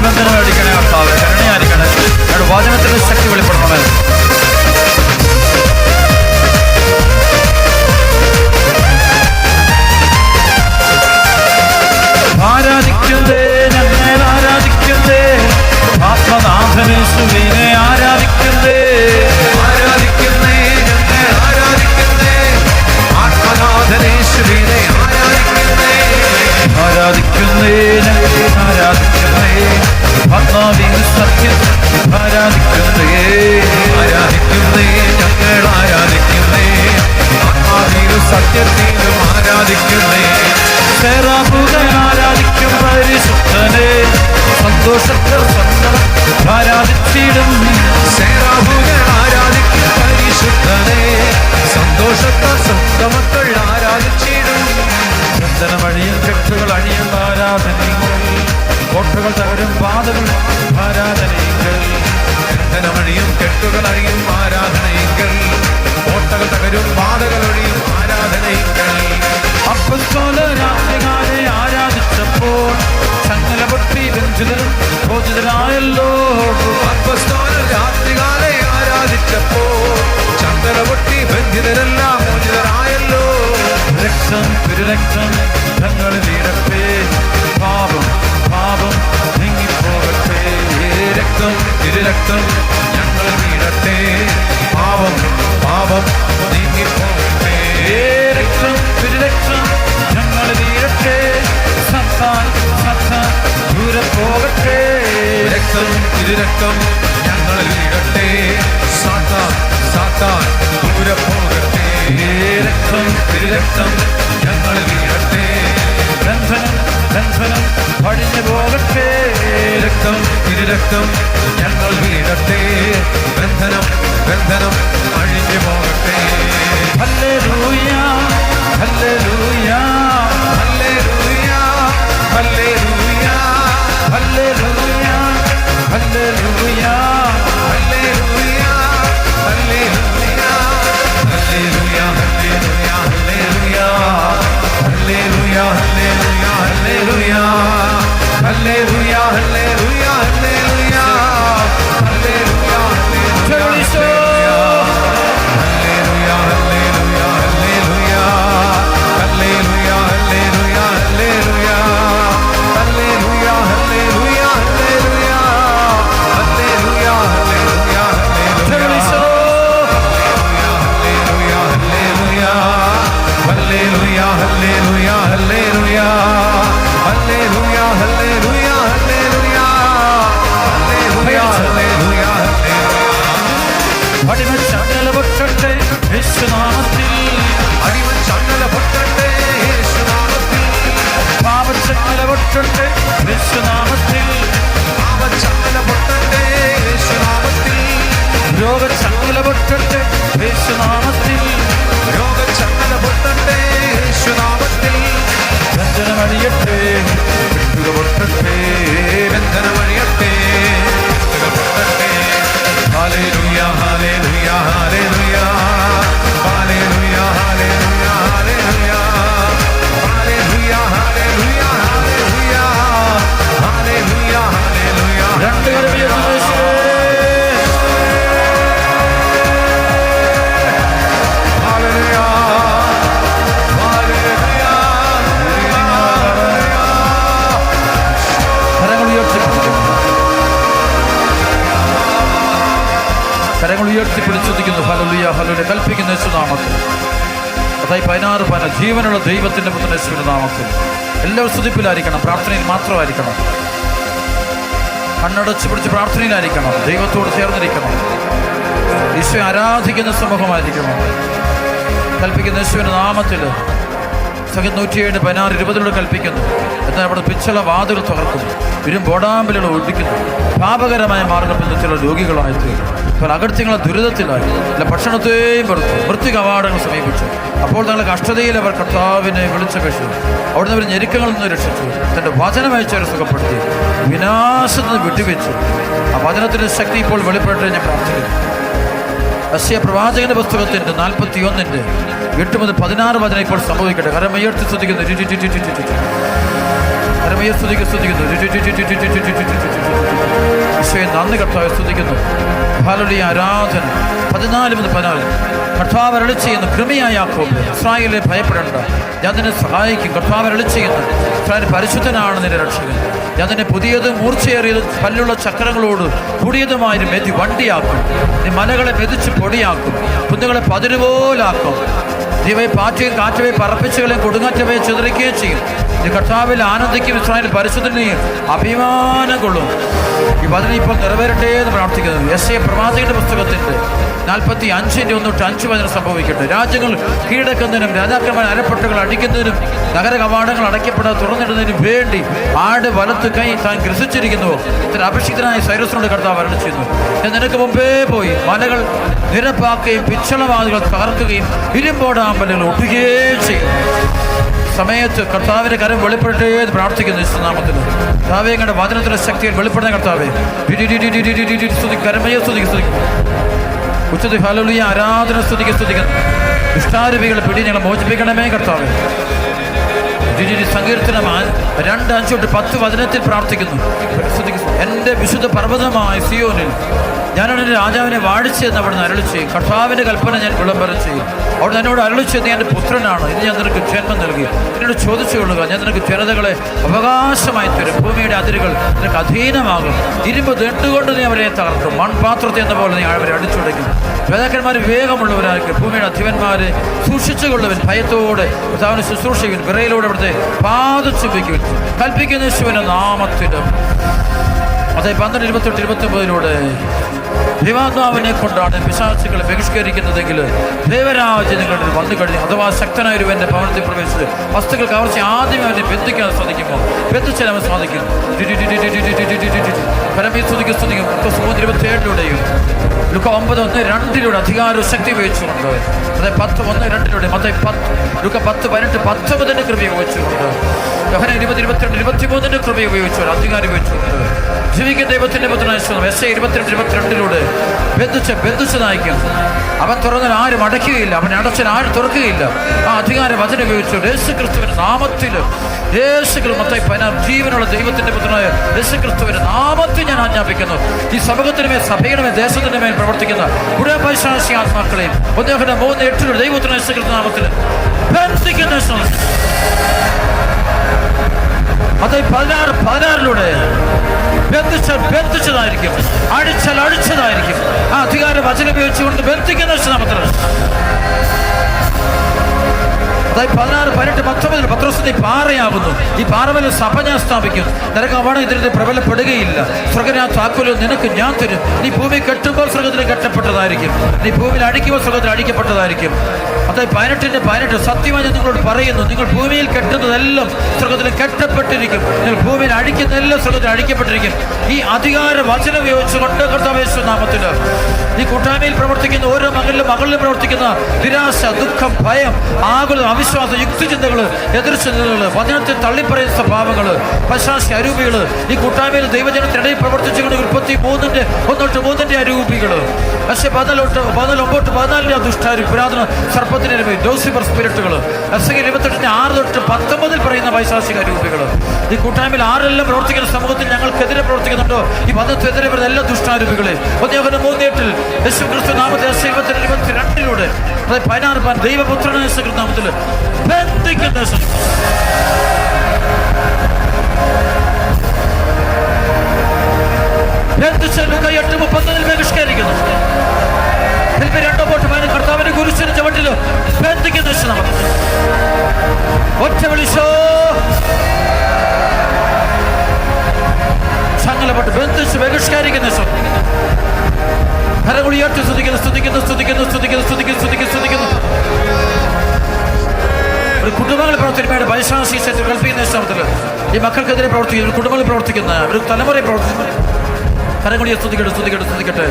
ബന്ധനം അടിക്കണേ കർത്താവേ, കരുണയായിരിക്കണേ. ഞങ്ങളുടെ വചനത്തിന്റെ ശക്തി വെളിപ്പെടുത്തണമേ. ആരാധിക്കുന്നേ, ഞങ്ങൾ ആരാധിക്കുന്നേ, ആത്മനാഥനേശുവിനെ ആരാധിക്കുന്നേ. ആരാധിക്കുന്നേ, ഞങ്ങൾ ആരാധിക്കുന്നേ, ആത്മനാഥനേശുവിനെ ആരാധിക്കുന്നേ. ആരാധിക്കുന്നേ, ഞങ്ങൾ ആരാധിക്കുന്നേ, ആത്മാവിൻ സത്യം ആരാധിക്കുന്നേ. ആരാധിക്കുന്നേ, ഞങ്ങൾ ആരാധിക്കുന്നേ, ആത്മാവിലും സത്യത്തിലും ആരാധിക്കുന്നേ. സേറാഫുകൾ ആരാധിക്കും പരിശുദ്ധനെ, സന്തോഷത്തിൽ സ്വന്തം ആരാധിച്ചിടും. സേറാഫുകൾ ആരാധിക്കും പരിശുദ്ധനെ, സന്തോഷത്താൽ സ്വന്തമക്കൾ ആരാധിച്ചിടും. ബന്ധനമഴിയും കെട്ടുകൾ അഴിയും ആരാധനകൾ, കോട്ടകൾ തകരും പാതകൾ ആരാധനകൾ. ബന്ധനമഴിയും കെട്ടുകൾ അഴിയും ആരാധനകൾ, കോട്ടകൾ തകരും പാതകൾ ഒഴിയും ആരാധനകൾ. അപ്പസ്തോലരാത്രികാലെ ആരാധിച്ചപ്പോൾ ചങ്ങല പൊട്ടി ബന്ധിതരും ബോധിതരായല്ലോ. അപ്പസ്തോലർ രാത്രികാലെ ആരാധിച്ചപ്പോൾ ചങ്ങല പൊട്ടി ബന്ധിതരെല്ലാം മോചിതരായല്ലോ. രക്തം തിരുരക്തം ഞങ്ങളിൽ വീഴട്ടെ, പാപം പാപം നീങ്ങിപ്പോകട്ടെ. രക്തം തിരുരക്തം ഞങ്ങളിൽ വീഴട്ടെ, പാപം പാപം നീങ്ങിപ്പോകട്ടെ. രക്തം തിരുരക്തം ഞങ്ങളിൽ വീഴട്ടെ, സത്താൻ സത്താൻ ദൂരെ പോകട്ടെ. രക്തം തിരുരക്തം ഞങ്ങളിൽ വീഴട്ടെ, സാത്താൻ സാത്താൻ ദൂരെ പോകട്ടെ. രക്തം തിരുരക്തം ഞങ്ങളിൽ വീഴട്ടെ, ബന്ധനം ബന്ധനം അടിഞ്ഞു പോകട്ടെ. രക്തം തിരുരക്തം ഞങ്ങൾ വീഴട്ടെ, ബന്ധനം ബന്ധനം അഴിഞ്ഞു പോകട്ടെ. ഹല്ലേലൂയ ഹല്ലേലൂയ ഹല്ലേലൂയ ഹല്ലേലൂയ ഹല്ലേലൂയ ഹല്ലേലൂയ ഹല്ലേലൂയ ഹല്ലേലൂയ ഹല്ലേലൂയ ഹല്ലേലൂയ ഹല്ലേലൂയ ഹല്ലേലൂയ ഹല്ലേലൂയ ഹല്ലേലൂയ ഹല്ലേലൂയ ഹല്ലേലൂയ ഹല്ലേലൂയ അടിമച്ചങ്ങല പൊട്ടട്ടെ യേശുനാമത്തിൽ, അടിമച്ചങ്ങല പൊട്ടട്ടെ യേശുനാമത്തിൽ, പാപച്ചങ്ങല പൊട്ടട്ടെ യേശുനാമത്തിൽ, പാപച്ചങ്ങല പൊട്ടട്ടെ യേശുനാമത്തിൽ, രോഗച്ചങ്ങല പൊട്ടട്ടെ യേശുനാമത്തിൽ, രോഗച്ചങ്ങല പൊട്ടട്ടെ യേശുനാമത്തിൽ, ബന്ധനമഴിയട്ടെ കെട്ടുക പൊട്ടട്ടെ. ബന്ധനമഴിയട്ടെ പൊട്ടട്ടെ. ഹല്ലേലൂയ ഹല്ലേലൂയ ഹല്ലേലൂയ ഹല്ലേലൂയ ഹല്ലേലൂയ ഹല്ലേലൂയ ഹല്ലേലൂയ ഹല്ലേലൂയ ഹല്ലേലൂയ. രണ്ട് കരം ഉയർത്തി യേശുവേ. ഹല്ലേലൂയ ഹല്ലേലൂയ കരങ്ങൾ ഉയർത്തിപ്പിടിക്കുന്നു, കരങ്ങൾ ഉയർത്തിപ്പിടിച്ചുദിക്കുന്നു. ഹല്ലേലൂയ ഹല്ലേലൂയ കൽപ്പിക്കുന്ന യേശുനാമത്തിൽ. അതായി 16 ജീവനുള്ള ദൈവത്തിന്റെ പുത്രൻ യേശുവിന്റെ നാമത്തിൽ എല്ലാവരും സ്തുതിപ്പിലായിരിക്കണം, പ്രാർത്ഥനയിൽ മാത്രമായിരിക്കണം. കണ്ണടച്ച് പിടിച്ച് പ്രാർത്ഥനയിലായിരിക്കണം, ദൈവത്തോട് ചേർന്നിരിക്കണം, ഈശോയെ ആരാധിക്കുന്ന സമൂഹമായിരിക്കണം. കൽപ്പിക്കുന്ന യേശുവിന്റെ നാമത്തിൽ സംഖ്യ 107 16 20 കൽപ്പിക്കുന്നു. എന്നാൽ അവിടെ പിച്ചള വാതിൽ തുറക്കുന്നു, ഇരുമ്പോടാമ്പലുകൾ ഒഴിക്കുന്നു, പാപകരമായ മാർഗത്തിൽ ചില രോഗികളായി തീരും, പല അകൃത്യങ്ങളെ ദുരിതത്തിലായി, അല്ല ഭക്ഷണത്തെയും വെറുത്തു, മൃത്യു കവാടങ്ങൾ സമീപിച്ചു. അപ്പോൾ തങ്ങളുടെ കഷ്ടതയിൽ അവർ കർത്താവിനെ വിളിച്ചപേക്ഷിച്ചു, അവിടുന്ന് അവർ ഞെരുക്കങ്ങളിൽ നിന്ന് രക്ഷിച്ചു, തൻ്റെ വചനമയച്ചവരെ സുഖപ്പെടുത്തി, വിനാശത്തിന് വിട്ടുവെച്ചു. ആ വചനത്തിൻ്റെ ശക്തി ഇപ്പോൾ വെളിപ്പെട്ട് ഞാൻ പ്രാർത്ഥിക്കുന്നു. യശയ്യാ പ്രവാചകന്റെ പുസ്തകത്തിന്റെ 41 8 മുതൽ 16 വചനം ഇപ്പോൾ സംഭവിക്കട്ടെ. കരം ഉയർത്തി സ്തുതിക്കുന്നു. പരമയെ സ്തുതിക്കുന്നു. ഈശോയെ നന്ദി കർത്താവെ സ്തുതിക്കുന്നു. ഹല്ലേലൂയ. ആരാധന 14:14 കർത്താവ് അരുളി ചെയ്യുന്നു, കൃപയായ യാക്കോബ് ഇസ്രായേലിനെ ഭയപ്പെടേണ്ട, ഞാൻ നിന്നെ സഹായിക്കും. കർത്താവ് അരുളി ചെയ്യുന്നു, ഇസ്രായേൽ പരിശുദ്ധനാണ് നിന്റെ രക്ഷകൻ. ഞാൻ നിന്നെ പുതിയതും മൂർച്ചയേറിയതും പല്ലുള്ള ചക്രങ്ങളോട് പുതിയതുമായൊരു മെതി വണ്ടിയാക്കും. നീ മലകളെ മെതിച്ച് പൊടിയാക്കും, കുന്നുകളെ പതിരുപോലാക്കും. നീവയെ പാറ്റുകയും കാറ്റുവയെ പറപ്പിച്ചുകളെയും കൊടുങ്കാറ്റവയെ ചിതറിക്കുകയും ചെയ്യും. നീ കർത്താവിൽ ആനന്ദിക്കും, ഇസ്രായേൽ പരിശുദ്ധനെയും അഭിമാനം കൊള്ളും. ഈ വചനം ഇപ്പോൾ നിറവേറട്ടെ എന്ന് പ്രാർത്ഥിക്കുന്നു. യെശയ്യാ പ്രവാചകന്റെ പുസ്തകത്തിന്റെ 45:1-5 വചനം സംഭവിക്കട്ടെ. രാജ്യങ്ങൾ കീഴടക്കുന്നതിനും രാജാക്കന്മാർ അരപ്പട്ടുകൾ അടിക്കുന്നതിനും നഗര കവാടങ്ങൾ അടയ്ക്കപ്പെടാതെ തുറന്നിടുന്നതിനും വേണ്ടി ആട് വലത്ത് കൈ താൻ ഗ്രസിച്ചിരിക്കുന്നുവോ? ഇത്ര അഭിഷിക്തനായ സൈറസിനോട് കർത്താവ് അരുളി ചെയ്യുന്നു, ഞാൻ നിനക്ക് മുമ്പേ പോയി മലകൾ നിരപ്പാക്കുകയും പിച്ചളവാതികൾ തകർക്കുകയും ഇരുമ്പോടാമ്പലുകൾ ഒട്ടുകയും ചെയ്യും. സമയത്ത് കർത്താവിന്റെ കരം വെളിപ്പെടട്ടെ എന്ന് പ്രാർത്ഥിക്കുന്നു. യേശുനാമത്തിൽ കർത്താവേ, ഞങ്ങളുടെ വചനത്തിലെ ശക്തിയിൽ വെളിപ്പെടുന്ന കർത്താവേ, കരമയെ സ്തുതിക്കും. ഉച്ചത്തിൽ ഹല്ലേലൂയ. ആരാധന സ്തുതിക്കുന്നു. ദുഷ്ടാരൂപികളെ പിടി ഞങ്ങളെ മോചിപ്പിക്കണമേ കർത്താവേ. സങ്കീർത്തനം 2:5-10 വചനത്തിൽ പ്രാർത്ഥിക്കുന്നു. എൻ്റെ വിശുദ്ധ പർവ്വതമായ സിയോനിൽ ഞാനാണ് എൻ്റെ രാജാവിനെ വാഴിച്ചതെന്ന് അവിടുന്ന് അരുളി ചെയ്യും. കർത്താവിൻ്റെ കൽപ്പന ഞാൻ വിളംബരം ചെയ്യും. അവിടെ എന്നോട് അരുളി ചെയ്ത് എൻ്റെ പുത്രനാണ്, ഇനി ഞാൻ നിനക്ക് ജന്മം നൽകി. എന്നോട് ചോദിച്ചു കൊള്ളുക, ഞാൻ നിനക്ക് ജനതകളെ അവകാശമായി തരും. ഭൂമിയുടെ അതിരുകൾ നിനക്ക് അധീനമാകും. ഇരുമ്പ് ദണ്ടുകൊണ്ട് നീ അവരെ തകർക്കും, മൺപാത്രത്തെ എന്ന പോലെ നീ അവരെ അടിച്ചുടയ്ക്കും. വേദാക്കന്മാർ വിവേകമുള്ളവരായിരിക്കും, ഭൂമിയുടെ അധിപന്മാരെ സൂക്ഷിച്ചുകൊള്ളുവൻ. ഭയത്തോടെ കർത്താവിനെ ശുശ്രൂഷിക്കും, വിറയിലൂടെ അവിടുത്തെ പാദച്ചുംബിക്കും. കൽപ്പിക്കുന്ന യേശുവിന്റെ നാമത്തിലും. അതെ 12:28-29 ദൈവാത്മാവിനെ കൊണ്ടാണ് പിശാചുക്കളെ ബഹിഷ്കരിക്കുന്നതെങ്കിൽ ദൈവരാജ്യം നിങ്ങളുടെ വന്നു കഴിഞ്ഞു. അഥവാ ശക്തനായ ഒരുവന്റെ ഭവനത്തിൽ പ്രവേശിച്ച് വസ്തുക്കൾ കവർച്ച ആദ്യം അവനെ ബന്ധിക്കാൻ സാധിക്കുമോ? ബന്ധിച്ചാൽ അവൻ സാധിക്കും. പരമേ സ്തുതിക്കും. 3:27 ലുക്ക 9:1-2 അധികാരവും ശക്തി ഉപയോഗിച്ചുകൊണ്ട്, അതായത് 10:1-2 ലുക്ക 10:18-19 കൃപ ഉപയോഗിച്ചുകൊണ്ട്, യോഹന്നാൻ 20:22-23 കൃപ ഉപയോഗിച്ചുകൊണ്ട്, അധികാരം ഉപയോഗിച്ചുകൊണ്ട് ജീവിക്കുന്ന ദൈവത്തിന്റെ പുത്രനായ യെശയ്യാ 22:22 ബന്ധിച്ചതായിരിക്കും. അവൻ തുറന്നാൽ ആരും അടയ്ക്കുകയില്ല, അവൻ അടച്ചാൽ ആരും തുറക്കുകയില്ല. ആ അധികാരം വചനം ഉപയോഗിച്ചുകൊണ്ട് യേശുക്രിസ്തുവിന്റെ നാമത്തിൽ, ജീവനുള്ള ദൈവത്തിന്റെ പുത്രനായ യേശുക്രിസ്തുവിന്റെ നാമത്തിൽ ഞാൻ ആജ്ഞാപിക്കുന്നു. ഈ സമൂഹത്തിന് മേൽ, സഭയുടെ മേൽ, ദേശത്തിന്റെ മേൽ പ്രവർത്തിക്കുന്ന മുഴുവൻ പൈശാചിക ആത്മാക്കളെയും 1:3-8 ദൈവപുത്രനായ യേശുക്രിസ്തു നാമത്തിൽ ബന്ധിക്കുന്ന 16:16 ബന്ധിച്ചതായിരിക്കും, അടിച്ചതായിരിക്കും. ആ അധികാരം വചനം ഉപയോഗിച്ചുകൊണ്ട് ബന്ധിക്കുന്ന നാമത്തിൽ. അതായത് 16-18-19 പത്രോസ് നീ പാറയാകുന്നു, ഈ പാറമേൽ സഭ ഞാൻ സ്ഥാപിക്കും. നിനക്ക് അവിടെ ഇതിനെ പ്രബലപ്പെടുകയില്ല. സ്വർഗ്ഗരാ താക്കോലും നിനക്ക് ഞാൻ തരും. നീ ഭൂമി കെട്ടുമ്പോൾ സ്വർഗ്ഗത്തിൽ കെട്ടപ്പെട്ടതായിരിക്കും, നീ ഭൂമിയിൽ അടിക്കുമ്പോൾ സ്വർഗ്ഗത്തിൽ അടിക്കപ്പെട്ടതായിരിക്കും. അതായത് 18 സത്യമായി ഞാൻ നിങ്ങളോട് പറയുന്നു, നിങ്ങൾ ഭൂമിയിൽ കെട്ടുന്നതെല്ലാം സ്വർഗ്ഗത്തിൽ കെട്ടപ്പെട്ടിരിക്കും, നിങ്ങൾ ഭൂമിയിൽ അടിക്കുന്നതെല്ലാം സ്വർഗ്ഗത്തിൽ അടിക്കപ്പെട്ടിരിക്കും. ഈ അധികാര വചനം ഉപയോഗിച്ചുകൊണ്ട് കർത്താവ് യേശു നാമത്തിൽ ഈ കൂട്ടായ്മയിൽ പ്രവർത്തിക്കുന്ന ഓരോ മകളിലും പ്രവർത്തിക്കുന്ന നിരാശ, ദുഃഖം, ഭയം, ആകുലം, അവിശ്വാസം, യുക്തിചിന്തകള്, എതിർചിന്തകള്, വചനത്തിൽ തള്ളിപ്പറയുന്ന സ്വഭാവങ്ങള്, പശാശി അരൂപികള്, ഈ കൂട്ടായ്മയിൽ ദൈവജനത്തിനിടയിൽ പ്രവർത്തിച്ചുകൊണ്ട് 33-1 അരൂപികള്, പക്ഷെ 14 ദുഷ്ടാരി പുരാതന സർപ്പത്തിന്റെ ഡോസിബർ സ്പിരിറ്റുകള്, 28-6-19 പറയുന്ന പൈശാചിക അരൂപികള്, ഈ കൂട്ടായ്മയിൽ ആരെല്ലാം പ്രവർത്തിക്കുന്ന സമൂഹത്തിൽ ഞങ്ങൾക്കെതിരെ പ്രവർത്തിക്കുന്നുണ്ടോ, ഈ മതത്തിനെതിരെ വരുന്ന എല്ലാ ദുഷ്ടാരൂപികളെ 1:3-8 യേശുക്രിസ്തു നാമത്തിൽ 22 16 ദൈവപുത്രനായ യേശുക്രിസ്തു നാമത്തിൽ ബന്ധിക്കുന്ന ബഹിഷ്കരിക്കുന്നു. 2 കർത്താവിന്റെ കുരിശിന് ചവിട്ടില് ബന്ധിക്കുന്ന ഒറ്റ വിളിച്ചോ ചങ്ങലപ്പെട്ട് ബന്ധിച്ച് ബഹിഷ്കരിക്കുന്ന കരകുളിയാട്ടി സ്തുതിക്കുന്നു. ഒരു കുടുംബങ്ങളിൽ പ്രവർത്തിക്കുന്ന പൈശാചിക ശക്തി കൽപ്പിക്കുന്ന ശ്രമത്തില് ഈ മക്കൾക്കെതിരെ പ്രവർത്തിക്കുന്ന, കുടുംബങ്ങളിൽ പ്രവർത്തിക്കുന്ന ഒരു തലമുറയെ പ്രവർത്തിക്കുന്ന കരകുളിയെ സ്തുതിക്കട്ടെ.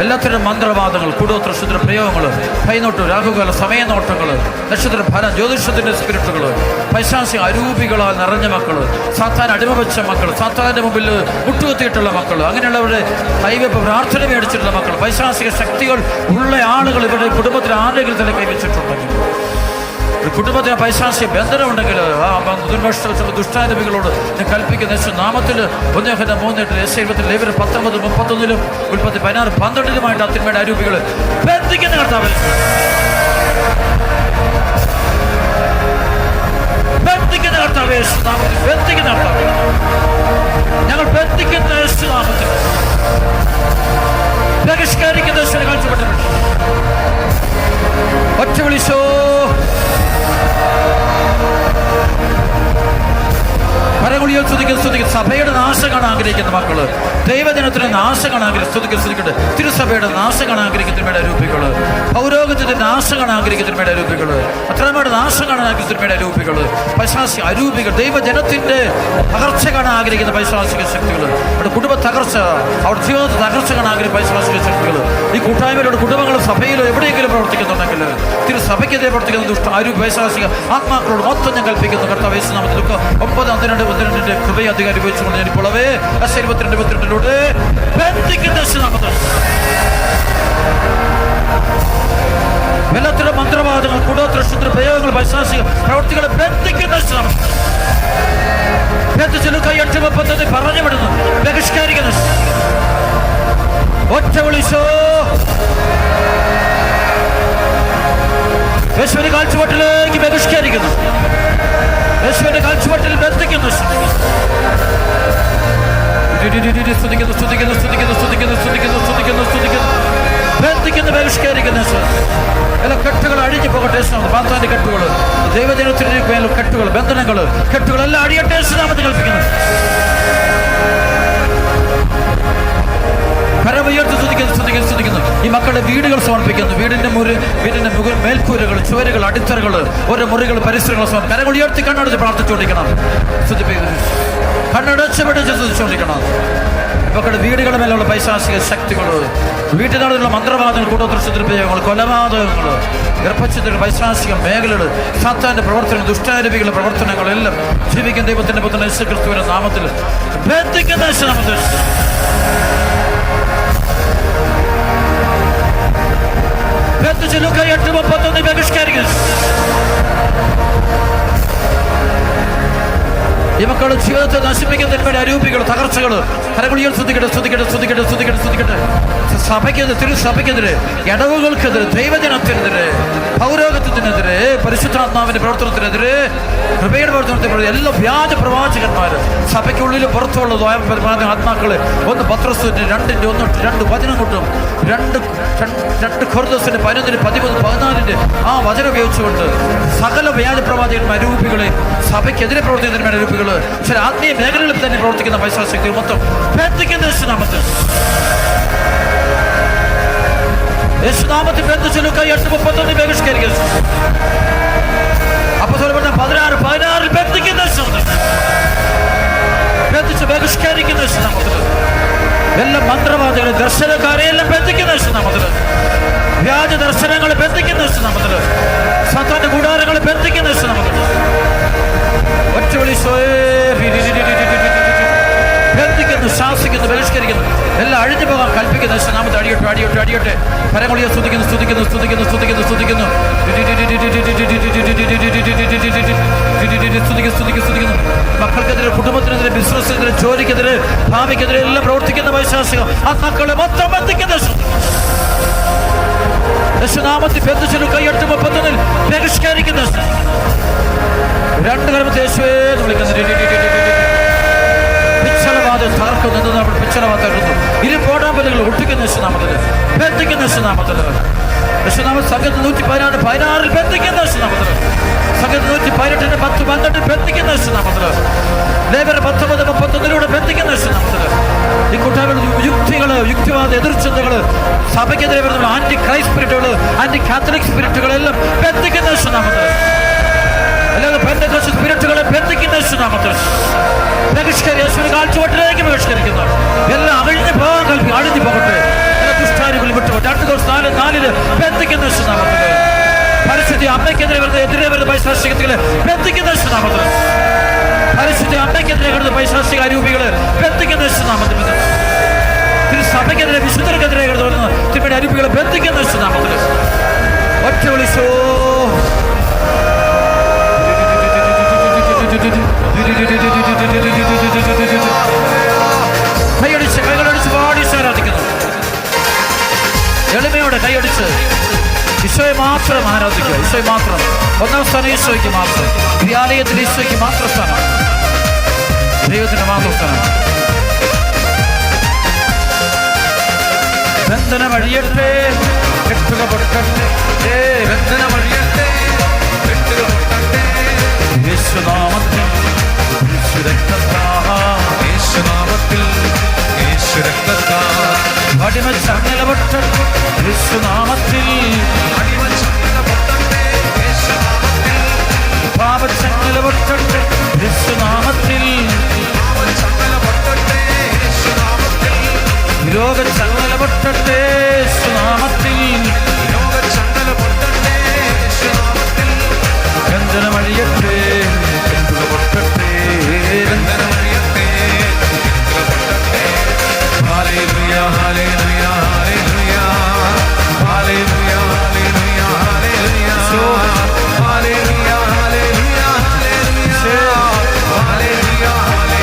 എല്ലാത്തരം മന്ത്രവാദങ്ങൾ, കൂടോത്ര ക്ഷുദ്ര പ്രയോഗങ്ങൾ, കൈനോട്ട്, രാഹുകാല സമയനോട്ടങ്ങൾ, നക്ഷത്ര ഫല, ജ്യോതിഷത്തിന്റെ സ്പിരിറ്റുകൾ, പൈശാചിക അരൂപികളാൽ നിറഞ്ഞ മക്കള്, സാത്താൻ അടിമവെച്ച മക്കൾ, സാത്താന്റെ മുമ്പിൽ മുട്ടുകുത്തിയിട്ടുള്ള മക്കൾ, അങ്ങനെയുള്ളവരുടെ കൈവെപ്പ് പ്രാർത്ഥന മേടിച്ചിട്ടുള്ള മക്കൾ, പൈശാചിക ശക്തികൾ ഉള്ള ആളുകൾ ഇവരുടെ കുടുംബത്തിൽ ആരെങ്കിലും തന്നെ കൈവച്ചിട്ടുണ്ടെങ്കിൽ ഒരു കുടുംബത്തിന് പൈശാചിക ബന്ധനമുണ്ടെങ്കിൽ ആ ദുഷ്ടാരൂപികളോട് ഞാൻ കൽപ്പിക്കുന്ന യേശു നാമത്തിൽ 1-3 യേശയ്യാ ലേവ്യർ 19:31 ഉൽപ്പത്തി 16-12 തിന്മയുടെ അരൂപികൾ ബന്ധിക്കുന്ന കർത്താവിൽ ബന്ധിക്കുന്ന കർത്താവ് യേശു നാമത്തിൽ ബന്ധിക്കുന്ന കർത്താവ് ഞങ്ങൾ ബന്ധിക്കുന്ന യേശു നാമത്തിൽ ബഹിഷ്കരിക്കുന്ന യേശുവിനെ കാഴ്ചപ്പെട്ടിട്ടുണ്ട്. ഒറ്റ വിളിച്ചോ കരങ്ങളിയോ സ്തുതിക്കുന്ന സഭയുടെ നാശം കാണാൻ ആഗ്രഹിക്കുന്ന മക്കള്, ദൈവജനത്തിന്റെ നാശം കാണാൻ സ്തുതിക്കട്ടെ. തിരുസഭയുടെ നാശം കാണാൻ ആഗ്രഹിക്കുന്നതിന്മേടെ രൂപികള്, പൗരോഗത്തിന്റെ നാശം കാണാൻ ആഗ്രഹിക്കുന്നതിന്മേടെ രൂപികള്, അത്രമേടെ നാശം കാണാൻ ആഗ്രഹിക്കുന്നതിന്മേടെ രൂപികള്, പൈശാചിക അരൂപികൾ, ദൈവജനത്തിന്റെ തകർച്ച കാണാൻ ആഗ്രഹിക്കുന്ന പൈശാചിക ശക്തികൾ, അവിടെ കുടുംബ തകർച്ച, അവിടെ ജീവിതത്തിൽ തകർച്ച കാണാൻ ആഗ്രഹിക്കുന്ന പൈശാചിക ശക്തികൾ ഈ കൂട്ടായ്മയിലൂടെ കുടുംബങ്ങളും സഭയിലോ എവിടെയെങ്കിലും പ്രവർത്തിക്കുന്നുണ്ടെങ്കിൽ തിരുസഭയ്ക്കെതിരെ പ്രവർത്തിക്കുന്ന ദുഷ്ട അരൂപ പൈശാചിക ആത്മാക്കളോട് മൊത്തം ഞാൻ കൽപ്പിക്കുന്നു. കർത്താവ് യേശു നാമത്തിൽ 9:12 കൃപയെ അധികാരം ഉപയോഗിച്ചുകൊണ്ട് ഞാൻ ഇപ്പോൾ 22-22 ബന്ധിക്കുന്ന നാമത്തിൽ വെള്ളത്തിലെ മന്ത്രവാദങ്ങൾ, കൂടോത്ര പ്രയോഗങ്ങൾ, പൈശാചിക പ്രവൃത്തികളെ ബന്ധിക്കുന്ന കൈ 8:30 പറഞ്ഞു വിടുന്നു, ബഹിഷ്കരിക്കുന്ന ഒറ്റ വിളിച്ചോ യേശുവിന്റെ കാഴ്ചപ്പാട്ടിലേക്ക് ബഹിഷ്കരിക്കുന്നു, യേശുവിന്റെ കാഴ്ചപ്പാട്ടിൽ ബന്ധിക്കുന്നു. ബന്ധിക്കുന്നു, ബഹിഷ്കരിക്കുന്ന എല്ലാ കെട്ടുകൾ അഴിഞ്ഞു പോകട്ടെ. പാത്താന്റെ കെട്ടുകൾ, ദൈവജനത്തിന്റെ കെട്ടുകൾ, ബന്ധനങ്ങൾ, കെട്ടുകളെല്ലാം അടിയട്ടെ. നാമത്തിൽ കൽപ്പിക്കുന്നു. കരമുയർത്തി സ്തുതിക്കുന്നു. ഈ മക്കളുടെ വീടുകൾ സമർപ്പിക്കുന്നു. വീടിന്റെ മേൽക്കൂരകൾ, ചുവരുകൾ, അടിത്തറകൾ, ഓരോ മുറികൾ, പരിസരങ്ങൾ സമർപ്പിക്കും. കരങ്ങൾ ഉയർത്തി കണ്ണടച്ച് പ്രാർത്ഥിച്ചുകൊണ്ടിരിക്കണം. കണ്ണടച്ച് പിടിച്ച് സ്തുതിച്ചുകൊണ്ടിരിക്കണം. മക്കളുടെ വീടുകളുടെ മേലുള്ള പൈശാചിക ശക്തികൾ, വീട്ടിലുള്ള മന്ത്രവാദങ്ങൾ, കൂടോത്രപ്രയോഗങ്ങൾ, കൊലപാതകങ്ങൾ, ഗർഭച്ഛിദ്രങ്ങൾ, പൈശാചിക മേഖലകൾ, സാത്താന്റെ പ്രവർത്തനങ്ങൾ, ദുഷ്ടാരൂപികളുടെ പ്രവർത്തനങ്ങളെല്ലാം ജീവിക്കുന്ന ദൈവത്തിന്റെ പുത്രൻ യേശു ക്രിസ്തുവിന്റെ നാമത്തിൽ ബന്ധിക്കുന്ന നാമത്തിൽ Luka 8:31 ബഹിഷ്കരിക്കുന്നു. ഈ മക്കളുടെ ജീവിതത്തെ നശിപ്പിക്കുന്നതിന്മേൽ അരൂപികൾ, തകർച്ചകൾ, കരകുളികൾ സ്തുതിക്കട്ടെ. സഭയ്ക്കെതിരെ, തിരുസഭയ്ക്കെതിരെ, ഇടവുകൾക്കെതിരെ, ദൈവജനത്തിനെതിരെ, പൗരോഗത്യത്തിനെതിരെ, പരിശുദ്ധാത്മാവിന്റെ പ്രവർത്തനത്തിനെതിരെ, കൃപയുടെ പ്രവർത്തനത്തിനെതിരെ എല്ലാ വ്യാജ പ്രവാചകന്മാര് സഭയ്ക്കുള്ളിലും പുറത്തുള്ള ആത്മാക്കള് 1 പത്രോസിന്റെ 2:1 വചനം കൊണ്ടും 2 കൊരിന്ത്യസിന്റെ 11, 13, 14 ആ വചനം ഉപയോഗിച്ചുകൊണ്ട് സകല വ്യാജ പ്രവാചകന്മാർ രൂപികളെ സഭയ്ക്കെതിരെ പ്രവർത്തിക്കുന്നതിന്മേൽ രൂപികള്, ചില ആത്മീയ മേഖലകളിൽ തന്നെ പ്രവർത്തിക്കുന്ന പൈശാചിക മൊത്തം ബന്ധിക്കുന്ന യേശുനാമത്തിൽ ബന്ധിച്ച് Luka 8:31 ബഹിഷ്കരിക്കുന്നു. അപ്പോസ്തലന്മാർ 16 ബന്ധിക്കുന്ന ബഹിഷ്കരിക്കുന്ന നാമത്തിൽ എല്ലാ മന്ത്രവാദികളെ, ദർശനക്കാരെയെല്ലാം ബന്ധിക്കുന്ന നാമത്തിൽ, വ്യാജ ദർശനങ്ങളെ ബന്ധിക്കുന്ന നാമത്തിൽ, സാത്താന്റെ കൂടാരങ്ങളെ ബന്ധിക്കുന്ന നാമത്തിൽ ഒറ്റ ബന്ധിക്കുന്നു, ശാസിക്കുന്നു, ബഹിഷ്കരിക്കുന്നു. എല്ലാം അഴിഞ്ഞു പോകാൻ കൽപ്പിക്കുന്ന നാമത്തിൽ അടിയോട്ടെ. കരങ്ങളിയെ സ്തുതിക്കുന്നു. മക്കൾക്കെതിരെ, കുടുംബത്തിനെതിരെ, ബിസിനസ്സിനെതിരെ, ജോലിക്കെതിരെ, ഭാവിക്കെതിരെ എല്ലാം പ്രവർത്തിക്കുന്ന പൈശാചികം ആ മക്കളെ മൊത്തം ബന്ധിക്കുന്ന യേശുനാമത്തിൽ ബന്ധിച്ച് Luka 8:31 ബഹിഷ്കരിക്കുന്ന 2 കരമത്തെ യേശുവേ എന്ന് വിളിക്കുന്നു. പിച്ചളവാദം തകർക്കുന്നു, നമ്മൾ പിച്ചളവാദം ഇടുന്നു. ഇരുപോടാമ്പലുകൾ ഒട്ടിക്കുന്ന യേശുനാമത്തിൽ ബന്ധിക്കുന്ന യേശുനാമത്തിൽ. യേശുനാമത്തിൽ സംഘത്തിൽ 116 ബന്ധിക്കുന്ന യേശുനാമത്തിൽ. സംഘത്തിൽ 118 10 12 ബന്ധിക്കുന്ന യേശുനാമത്തിൽ. ലേവ്യർ 19:31 ബന്ധിക്കുന്ന യേശുനാമത്തിൽ. ഈ കൂട്ടായ്മയുടെ യുക്തികള്, യുക്തിവാദ എതിർചിന്തകള്, സഭയ്ക്കെതിരെ വരുന്ന ആന്റി ക്രൈസ്റ്റ് സ്പിരിറ്റുകള്, ആന്റി കാത്തലിക് സ്പിരിറ്റുകളെല്ലാം ബന്ധിക്കുന്ന യേശുനാമത്തിൽ. അല്ലാതെ പെന്തക്കോസ്ത് സ്പിരിറ്റുകളെ ബന്ധിക്കുന്ന യേശുനാമത്തിൽ യേശുവിനെ കാഴ്ചപ്പാട്ടിലേക്ക് ബഹിഷ്കരിക്കുന്നു. എല്ലാം അഴിഞ്ഞു പോകട്ടെ. ദുഷ്ടാരൂപികൾ വിട്ടു 2:4 ബന്ധിക്കുന്ന യേശുനാമത്തിൽ. പരിശുദ്ധ അമ്മയ്ക്കെതിരെ വരുന്ന പൈശാചികതകളെ ബന്ധിക്കുന്ന യേശുനാമത്തിൽ. പരിശുദ്ധ അമ്മയ്ക്കെതിരെ വരുന്ന പൈശാചിക അരൂപികളെ ബന്ധിക്കുന്ന യേശുനാമത്തിൽ. തിരുസഭയ്ക്കെതിരെ, വിശുദ്ധർക്കെതിരെ വരുന്ന തിന്മയുടെ അരൂപികളെ ബന്ധിക്കുന്ന യേശുനാമത്തിൽ ഒറ്റ വിളിച്ചോ കൈയടിച്ച് കൈകളടിച്ച് പാടിച്ച് ആരാധിക്കുന്നു. എളിമയോടെ കൈയടിച്ച് ഈശോയെ മാത്രം ആരാധിക്കുക. ഈശോയെ മാത്രം. ഒന്നാം സ്ഥാനം ഈശോയ്ക്ക് മാത്രം. ഈ ആലയത്തിൽ ഈശോയ്ക്ക് മാത്രം സ്ഥാനം. ദൈവത്തിന് മാത്രം സ്ഥാനം. ബന്ധനമഴിയട്ടെ, കെട്ടുക പൊട്ടട്ടെ, ബന്ധനമഴിയട്ടെ, കെട്ടുക പൊട്ടട്ടെ. യേശുനാമത്തിൽ യേശുനാമത്തിൽ യേശുരക്തത്താൽ അടിമച്ചങ്ങല പൊട്ടട്ടെ, യേശുനാമത്തിൽ അടിമച്ചങ്ങല പൊട്ടട്ടെ, യേശുനാമത്തിൽ പാപച്ചങ്ങല പൊട്ടട്ടെ, യേശുനാമത്തിൽ പാപച്ചങ്ങല പൊട്ടട്ടെ, യേശുനാമത്തിൽ രോഗച്ചങ്ങല പൊട്ടട്ടെ, യേശുനാമത്തിൽ രോഗച്ചങ്ങല പൊട്ടട്ടെ, യേശുനാമത്തിൽ ബന്ധനമഴിയട്ടെ, കെട്ടുക പൊട്ടട്ടെ, ബന്ധനമഴിയട്ടെ, കെട്ടുക പൊട്ടട്ടെ. ഹല്ലേലൂയ ഹല്ലേലൂയ ഹല്ലേലൂയ ഹല്ലേലൂയ ഹല്ലേലൂയ ഹല്ലേലൂയ ഹല്ലേലൂയ ഹല്ലേലൂയ ഹല്ലേലൂയ ഹല്ലേലൂയ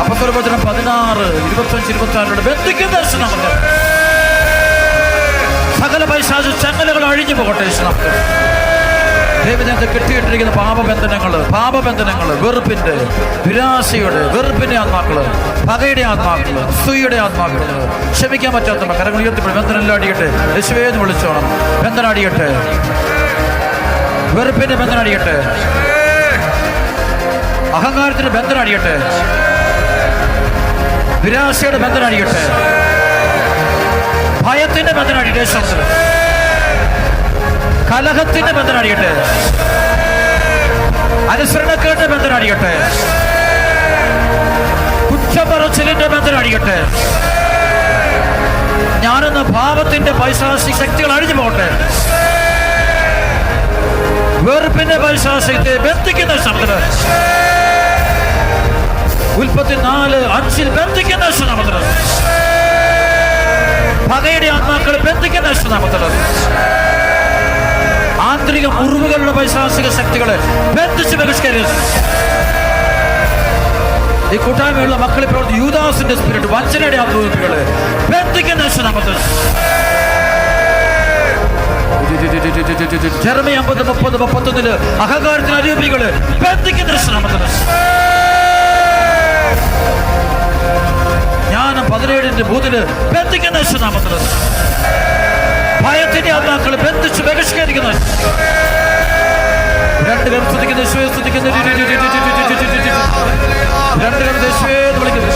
അപ്പോസ്തലപ്രവർത്തനം 16:25-26 ബന്ധിക്കുന്ന ദർശനമുണ്ട്. സകല പൈശാചിക ചങ്ങലകൾ അഴിഞ്ഞു പോകട്ടെ. ദൈവജനത്തെ കെട്ടിയിട്ടിരിക്കുന്ന പാപബന്ധനങ്ങള്, വെറുപ്പിന്റെ, നിരാശയുടെ, വെറുപ്പിന്റെ ആത്മാക്കള്, പകയുടെ ആത്മാക്കള്, അസൂയയുടെ ആത്മാക്കള്, ക്ഷമിക്കാൻ പറ്റാത്ത കരങ്ങൾ ഉയർത്തിപ്പോൾ ബന്ധനെല്ലാം അടിയട്ടെ. യേശുവേന്ന് വിളിച്ചോണം. ബന്ധനം അടിയട്ടെ, വെറുപ്പിന്റെ ബന്ധനം അടിയട്ടെ, അഹങ്കാരത്തിന്റെ ബന്ധനം അടിയട്ടെ, നിരാശയുടെ ബന്ധനം അടിയട്ടെ, ഭയത്തിന്റെ ബന്ധനം അടിയട്ടെ, കലഹത്തിന്റെ ബന്ധനം അടിയട്ടെ, അനുസരണക്കേടിന്റെ ബന്ധനം അടിയട്ടെ, കുറ്റപ്പറച്ചിലിന്റെ ബന്ധനം അടിയട്ടെ. ഞാനെന്ന ഭാവത്തിന്റെ പൈശാചിക ശക്തികൾ അഴിഞ്ഞു പോകട്ടെ. വെറുപ്പിന്റെ പൈശാചികത്തെ ബന്ധിക്കുന്ന ശബ്ദം ഉൽപ്പത്തി 4:5 ബന്ധിക്കുന്ന നാമത്തിൽ. പകയുടെ ആത്മാക്കൾ ബന്ധിക്കുന്ന നാമത്തിൽ. ആന്തരിക മുറിവുകളുടെ പൈശാചിക ശക്തികളെ ബന്ധിച്ച് ബഹിഷ്കരിച്ച് ഈ കൂട്ടായ്മയുള്ള മക്കളെ പ്രവർത്തി യൂദാസിന്റെ സ്പിരിറ്റ്, വഞ്ചനയുടെ ആത്മീയതകളെ ബന്ധിക്കുന്ന നാമത്തിൽ. ജെറമിയ 50:30-31 അഹങ്കാരത്തിന് അരൂപികളെ ബന്ധിക്കുന്ന നാമത്തിൽ. ജ്ഞാനം 17 ബന്ധിക്കുന്ന നാമത്തിൽ. ഭയത്തിന്റെ ആത്മാക്കളെ ബന്ധിച്ച് ബഹിഷ്കരിക്കുന്ന രണ്ടുപേരും സ്തുതിക്കുന്ന യേശുവേ സ്തുതിക്കുന്ന രണ്ടുപേരും യേശുവേ എന്ന് വിളിക്കുന്നു.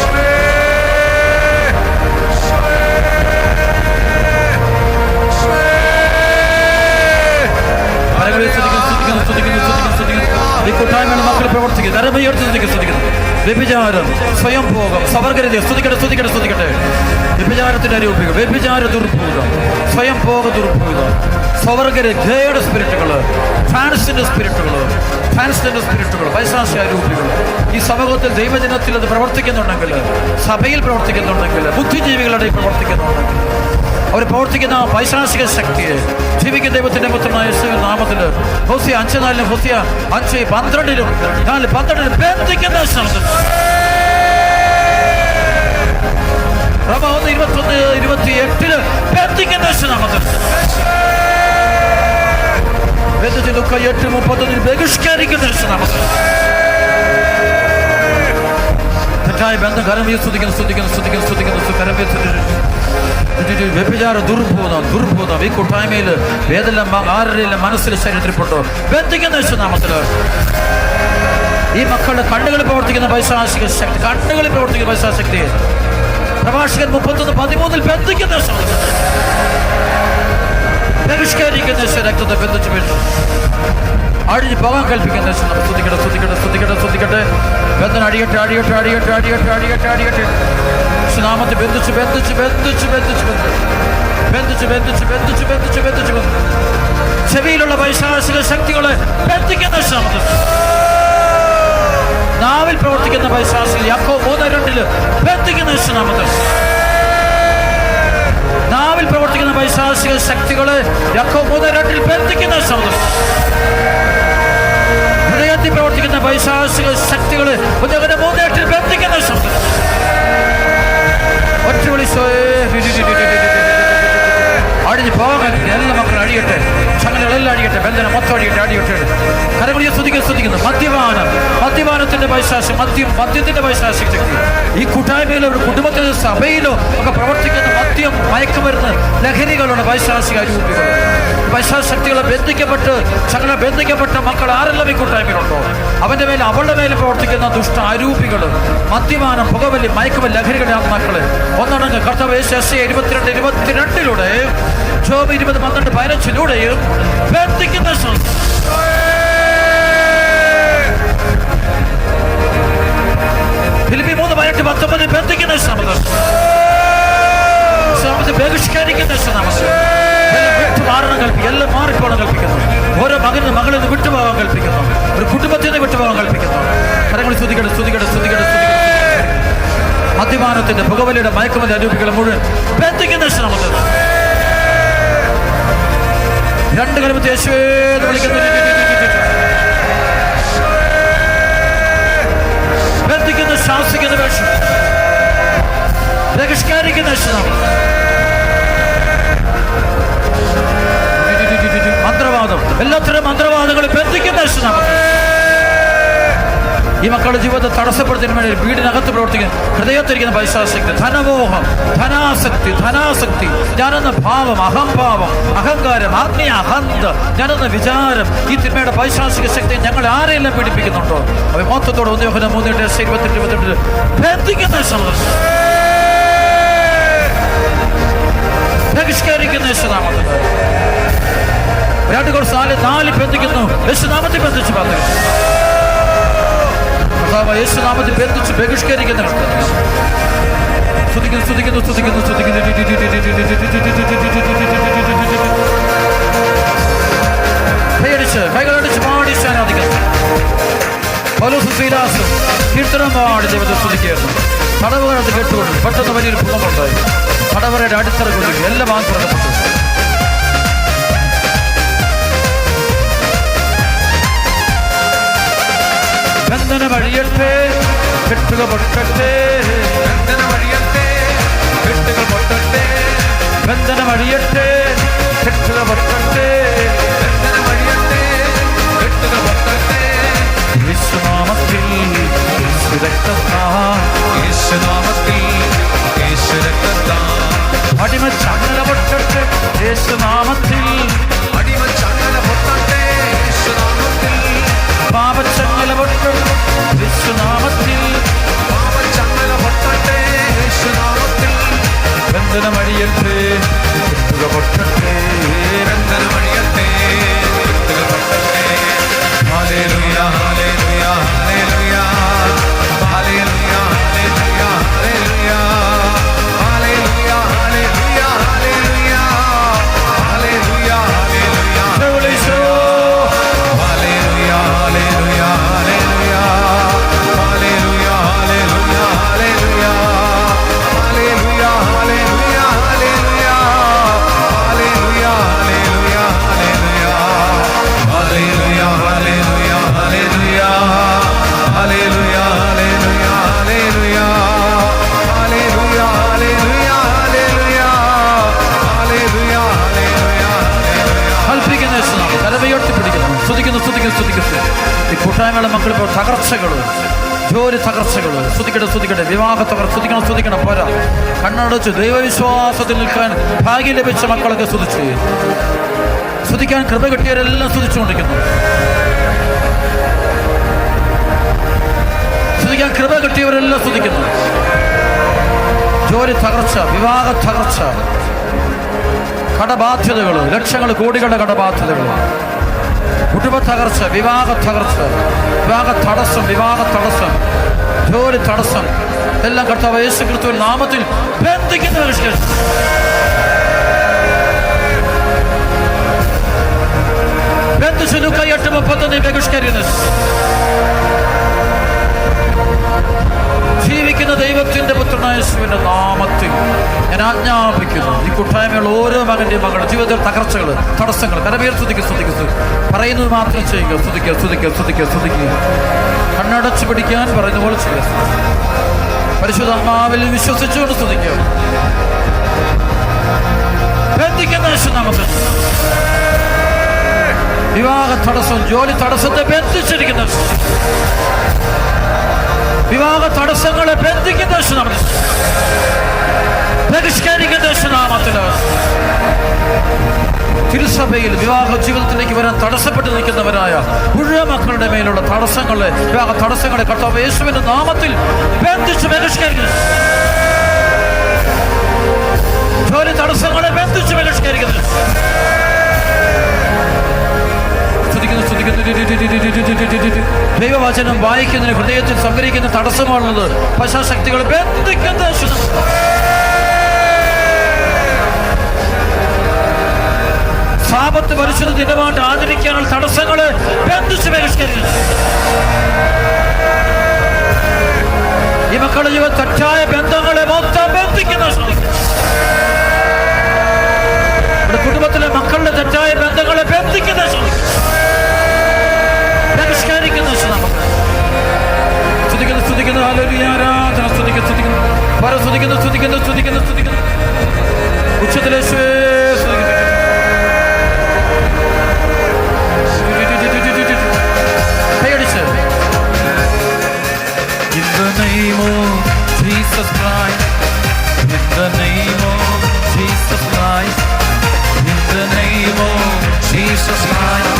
ഈ കൂട്ടായ്മയുടെ മക്കൾ പ്രവർത്തിക്കുന്നു. നരമയുയർത്തി സ്തുതിക്കുന്നു. വ്യഭിചാരം, സ്വയം ഭോഗം, സവർഗരത സ്തുതിക്കട്ടെ. വ്യഭിചാരത്തിന്റെ അരൂപികൾ, വ്യഭിചാര ദുർഭൂതം, സ്വയം ഭോഗ ദുർഭൂതം, സ്വവർഗരതയുടെ സ്പിരിറ്റുകള്, ട്രാൻസ്ജെൻഡർ സ്പിരിറ്റുകൾ, പൈശാചിക അരൂപികൾ ഈ സമൂഹത്തിൽ ദൈവജനത്തിൽ അത് പ്രവർത്തിക്കുന്നുണ്ടെങ്കിൽ, സഭയിൽ പ്രവർത്തിക്കുന്നുണ്ടെങ്കിൽ, ബുദ്ധിജീവികളുടെ പ്രവർത്തിക്കുന്നുണ്ടെങ്കിൽ, അവർ പ്രവർത്തിക്കുന്ന പൈശാചിക ശക്തിയെ ജീവിക്കുന്ന ദൈവത്തിന്റെ പുത്രനായ യേശുവിന്റെ നാമത്തിൽ ഹോസിയ 5:4 ഹോസിയ 5:12 ബന്ധിക്കുന്ന ശബ്ദം. റോമ 1:21-28 ബന്ധിക്കുന്ന നാമത്തിൽ. ലൂക്ക 8:31 ബഹിഷ്കരിക്കുന്ന നാമത്തിൽ. തെറ്റായ ബന്ധം കരമേ സ്തുതിക്കുന്നു. കരമേ വ്യഭിചാര ദുർഭൂതം ഈ കൂട്ടായ്മയിൽ ഏതെല്ലാം ആരുടെയെല്ലാം മനസ്സിൽ ശരീരത്തിൽപ്പെട്ടു ബന്ധിക്കുന്ന നാമത്തില്. ഈ മക്കളുടെ കണ്ണുകളിൽ പ്രവർത്തിക്കുന്ന പൈശാചിക ശക്തി പ്രഭാഷകൻ 31:13 ബന്ധിക്കുന്ന ബഹിഷ്കരിക്കുന്ന രക്തത്തെ ബന്ധിച്ച് അടിഞ്ഞ് പോകാൻ കൽപ്പിക്കുന്ന സ്തുതിക്കട്ടെ സ്തുതിക്കട്ടെ സ്തുതിക്കട്ടെ സ്തുതിക്കട്ടെ. ബന്ധനം അടിയട്ടെ അടിയട്ടെ അടിയട്ടെ അടിയട്ടെ അടിയട്ടെ അടിയട്ടെ. നാമത്തെ ബന്ധിച്ച് ബന്ധിച്ച് ബന്ധിച്ച് ബന്ധിച്ച് ബന്ധിച്ച് ബന്ധിച്ച് ബന്ധിച്ച് ബന്ധിച്ച് ബന്ധിച്ച് ചെവിയിലുള്ള പൈശാചിക ശക്തികളെ ബന്ധിക്കുന്ന നാമത്തിൽ. നാവിൽ പ്രവർത്തിക്കുന്ന പൈശാചികൾ യാക്കോബ് 3:2 ബന്ധിക്കുന്ന നാമത്തിൽ. നാവിൽ പ്രവർത്തിക്കുന്ന പൈശാചിക ശക്തികളെ യാക്കോബ് 3:2 ബന്ധിക്കുന്ന നാമത്തിൽ. ഹൃദയത്തിൽ പ്രവർത്തിക്കുന്ന പൈശാചിക ശക്തികളെ 3:8 ബന്ധിക്കുന്ന നാമത്തിൽ. ഒറ്റ വിളിച്ചോയേ അടിഞ്ഞ് പോകാൻ എല്ലാ മക്കളും അടിയട്ടെ, ചങ്ങലകളെല്ലാം അടിയട്ടെ, ബന്ധനം മൊത്തം അടിയട്ടെ അടിയട്ടെ. കരകളിയെ സ്തുതിക്കുന്നു. മദ്യപാനത്തിന്റെ പൈശാചികം, മദ്യത്തിന്റെ പൈശാചിക ശക്തി ഈ കൂട്ടായ്മയിലോ കുടുംബത്തിലോ സഭയിലോ ഒക്കെ പ്രവർത്തിക്കുന്ന മദ്യം, മയക്കുമരുന്ന്, ലഹരികളുടെ പൈശാചിക രൂപികൾ, പൈശാചിക ശക്തികളെ ബന്ധിക്കപ്പെട്ട് ചങ്ങല ബന്ധിക്കപ്പെട്ട മക്കൾ ആരെല്ലാം ഈ കൂട്ടായ്മയിലുണ്ടോ അവന്റെ മേലെ അവളുടെ മേലെ പ്രവർത്തിക്കുന്ന ദുഷ്ട ആരൂപികൾ, മദ്യപാനം, പുകവലി, മയക്കുമരുന്ന്, ലഹരികളുടെ ആത്മാക്കളെ ഒന്നടങ്ങ് കർത്താവ് യേശയ്യ 22:22 ജോബ് 20:12-15 ബന്ധിക്കുന്ന ഫിലിപ്പി 3:18-19 ബന്ധിക്കുന്ന ബഹിഷ്കരിക്കുന്ന വിട്ടുമാറണം കൽപ്പിക്കും. എല്ലാം മാറിപ്പോണം കൽപ്പിക്കുന്നു. ഓരോ മകന് മകളിൽ നിന്ന് വിട്ടുപോകാൻ കൽപ്പിക്കുന്നു. ഒരു കുടുംബത്തിൽ നിന്ന് വിട്ടുപോകാൻ കൽപ്പിക്കുന്നു. കരങ്ങളിൽ സ്തുതിക്കട്ടെ സ്തുതിക്കട്ടെ സ്തുതിക്കട്ടെ സ്തുതിക്കട്ടെ. മദ്യപാനത്തിന്റെ, പുകവലിയുടെ, മയക്കുമരുന്ന് അരൂപികളെ മുഴുവൻ ബന്ധിക്കുന്ന ശ്രമത്തിൽ 2 കലമത്തെ യേശുവേ എന്ന് വിളിക്കുന്നു. ബന്ധിക്കുന്ന ശാസിക്കുന്ന വേഷം ബഹിഷ്കരിക്കുന്ന മന്ത്രവാദം, എല്ലാത്തരം മന്ത്രവാദങ്ങളും ബന്ധിക്കുന്ന ഈ മക്കളുടെ ജീവിതത്തെ തടസ്സപ്പെടുത്തുന്നതിന് വേണ്ടി വീടിനകത്ത് പ്രവർത്തിക്കുന്ന ഹൃദയത്തിരിക്കുന്ന പൈശാചിക ധനമോഹം, ധനാസക്തി, ഞാനെന്ന ഭാവം, അഹംഭാവം, അഹങ്കാരം, ആത്മീയ അഹന്ത, ഞാനെന്ന വിചാരം, ഈ തിന്മയുടെ പൈശാചിക ശക്തി ഞങ്ങൾ ആരെയെല്ലാം പീഡിപ്പിക്കുന്നുണ്ടോ അവ മൊത്തത്തോടെ 1 യോഹന്നാൻ 3:28 ബന്ധിക്കുന്ന ബഹിഷ്കരിക്കുന്ന യേശുനാമത്തിൽ. 2 കൊരിന്ത്യർ 4 ബന്ധിക്കുന്നു. യേശുനാമത്തിൽ ബന്ധിച്ച് പറഞ്ഞു. യേശുനാമത്തിൽ ബന്ധിച്ച് ബഹിഷ്കരിക്കുന്ന സ്തുതിക്കുന്നു സ്തുതിക്കുന്നു സ്തുതിക്കുന്നു സ്തുതിക്കുന്നു. കൈകളടിച്ച് പാടി ആരാധിക്കുന്നു. പൗലോസും ശീലാസും കീർത്തനം പാടി ദൈവത്തെ സ്തുതിക്കുന്നു. തടവുകാരത്ത് കേട്ടുകൊണ്ട് പെട്ടെന്ന് വലിയൊരു ഭൂകമ്പമുണ്ടായി. തടവറയുടെ അടിത്തറകളിൽ എല്ലാം തുറക്കപ്പെട്ടു. ബന്ധനമഴിയട്ടെ, കെട്ടുകൾ പൊട്ടട്ടെ, ബന്ധനമഴിയട്ടെ, കെട്ടുകൾ പൊട്ടട്ടെ, ബന്ധനമഴിയട്ടെ, കെട്ടുകൾ പൊട്ടട്ടെ, ബന്ധനമഴിയട്ടെ, കെട്ടുകൾ പൊട്ടട്ടെ. യേശുനാമത്തിൽ യേശുരക്തത്താൽ, യേശുനാമത്തിൽ യേശുരക്തത്താൽ അടിമച്ചങ്ങല പൊട്ടട്ടെ, യേശുനാമത്തിൽ അടിമച്ചങ്ങല പൊട്ടട്ടെ, യേശുനാമത്തിൽ പാപച്ചങ്ങല പൊട്ടട്ടെ, യേശുനാമത്തിൽ പാപച്ചങ്ങല പൊട്ടട്ടെ, യേശുനാമത്തിൽ ബന്ധനമഴിയട്ടെ, കെട്ടുകൾ പൊട്ടട്ടെ, ബന്ധനമഴിയട്ടെ, കെട്ടുകൾ പൊട്ടട്ടെ. ഹല്ലേലൂയ ഹല്ലേലൂയ ഹല്ലേലൂയ ഹല്ലേലൂയ ഹല്ലേലൂയ ഹല്ലേലൂയ ഹല്ലേലൂയ ഹല്ലേലൂയ ഹല്ലേലൂയ ഹല്ലേലൂയ ഹല്ലേലൂയ ഈ കൂട്ടായ്മയുടെ മക്കൾ ഇപ്പോൾ തകർച്ചകൾ, ജോലി തകർച്ചകൾ, സ്തുതിക്കട്ടെ, വിവാഹ തകർച്ച, സ്തുതിക്കണം പോരാ. കണ്ണടച്ച് ദൈവവിശ്വാസത്തിൽ നിൽക്കാൻ ഭാഗ്യം ലഭിച്ച മക്കളൊക്കെ സ്തുതിക്കാൻ കൃപ കിട്ടിയവരെല്ലാം സ്തുതിച്ചുകൊണ്ടിരിക്കുന്നു. സ്തുതിക്കാൻ കൃപ കിട്ടിയവരെല്ലാം സ്തുതിക്കുന്നു. ജോലി തകർച്ച, വിവാഹ തകർച്ച, കടബാധ്യതകൾ, ലക്ഷങ്ങൾ കോടികളുടെ കടബാധ്യതകൾ, കുടുംബ തകർച്ച, വിവാഹ തകർച്ച, വിവാഹ തടസ്സം, ജോലി തടസ്സം എല്ലാം കർത്താവ് യേശു ക്രിസ്തുവിൻ നാമത്തിൽ ബന്ധിക്കുന്ന ബന്ധിച്ചു. കൈയ്യട്ട് 31 ബഹിഷ്കരിക്കുന്നു. ജീവിക്കുന്ന ദൈവത്തിന്റെ പുത്രനായ യേശുവിന്റെ നാമത്തിൽ ഞാൻ ആജ്ഞാപിക്കുന്നു, ഈ കൂട്ടായ്മയുള്ള ഓരോ മകന്റെയും മകളുടെ ജീവിതത്തിൽ തകർച്ചകൾ, തടസ്സങ്ങൾ കരമേൽ സ്തുതിക്കുക. പറയുന്നത് മാത്രം ചെയ്യുക. സ്തുതിക്കുക. കണ്ണടച്ചു പിടിക്കാൻ പറയുന്ന പോലെ ചെയ്യുക. പരിശുദ്ധാത്മാവിൽ വിശ്വസിച്ചുകൊണ്ട് സ്തുതിക്കുക. ബന്ധിക്കുന്ന യേശുനാമത്തിൽ വിവാഹ തടസ്സം, ജോലി തടസ്സത്തെ ബന്ധിച്ചിരിക്കുന്ന, വിവാഹ തടസ്സങ്ങളെ ബന്ധിക്കുന്ന യേശുനാമത്തിൽ, ബഹിഷ്കരിക്കുന്ന യേശുനാമത്തിൽ, തിരുസഭയിൽ വിവാഹ ജീവിതത്തിലേക്ക് വരാൻ തടസ്സപ്പെട്ട് നിൽക്കുന്നവരായ മുഴുവൻ മക്കളുടെ മേലുള്ള തടസ്സങ്ങളെ, വിവാഹ തടസ്സങ്ങളെ കർത്താവ് യേശുവിന്റെ നാമത്തിൽ ബന്ധിച്ച് ബഹിഷ്കരിക്കുന്നു. ജോലി തടസ്സങ്ങളെ ബന്ധിച്ച് ബഹിഷ്കരിക്കുന്നു. ദൈവവചനം വായിക്കുന്നതിന് ഹൃദയത്തിൽ സംഗ്രഹിക്കുന്ന തടസ്സമാണുള്ളത്. പശാശക്തികളെ ബന്ധിക്കുന്ന സാപത്ത് പരിശുദ്ധ ദിനമായിട്ട് ആചരിക്കാനുള്ള തടസ്സങ്ങളെ ബന്ധിച്ച് ബഹിഷ്കരിക്കുന്നു. ഈ മക്കളുടെ ജീവ തെറ്റായ ബന്ധങ്ങളെ മൊത്തം ബന്ധിക്കുന്ന, കുടുംബത്തിലെ മക്കളുടെ തെറ്റായ ബന്ധങ്ങളെ ബന്ധിക്കുന്ന, ബഹിഷ്കരിക്കുന്ന, സ്തുതിക്കുന്നു. ഹല്ലേലൂയ, ആരാധന. സ്തുതിക്കുന്നു. ഉച്ചത്തിലെ കൈയടിച്ച് In the name of Jesus Christ, in the name of Jesus Christ, in the name of Jesus Christ,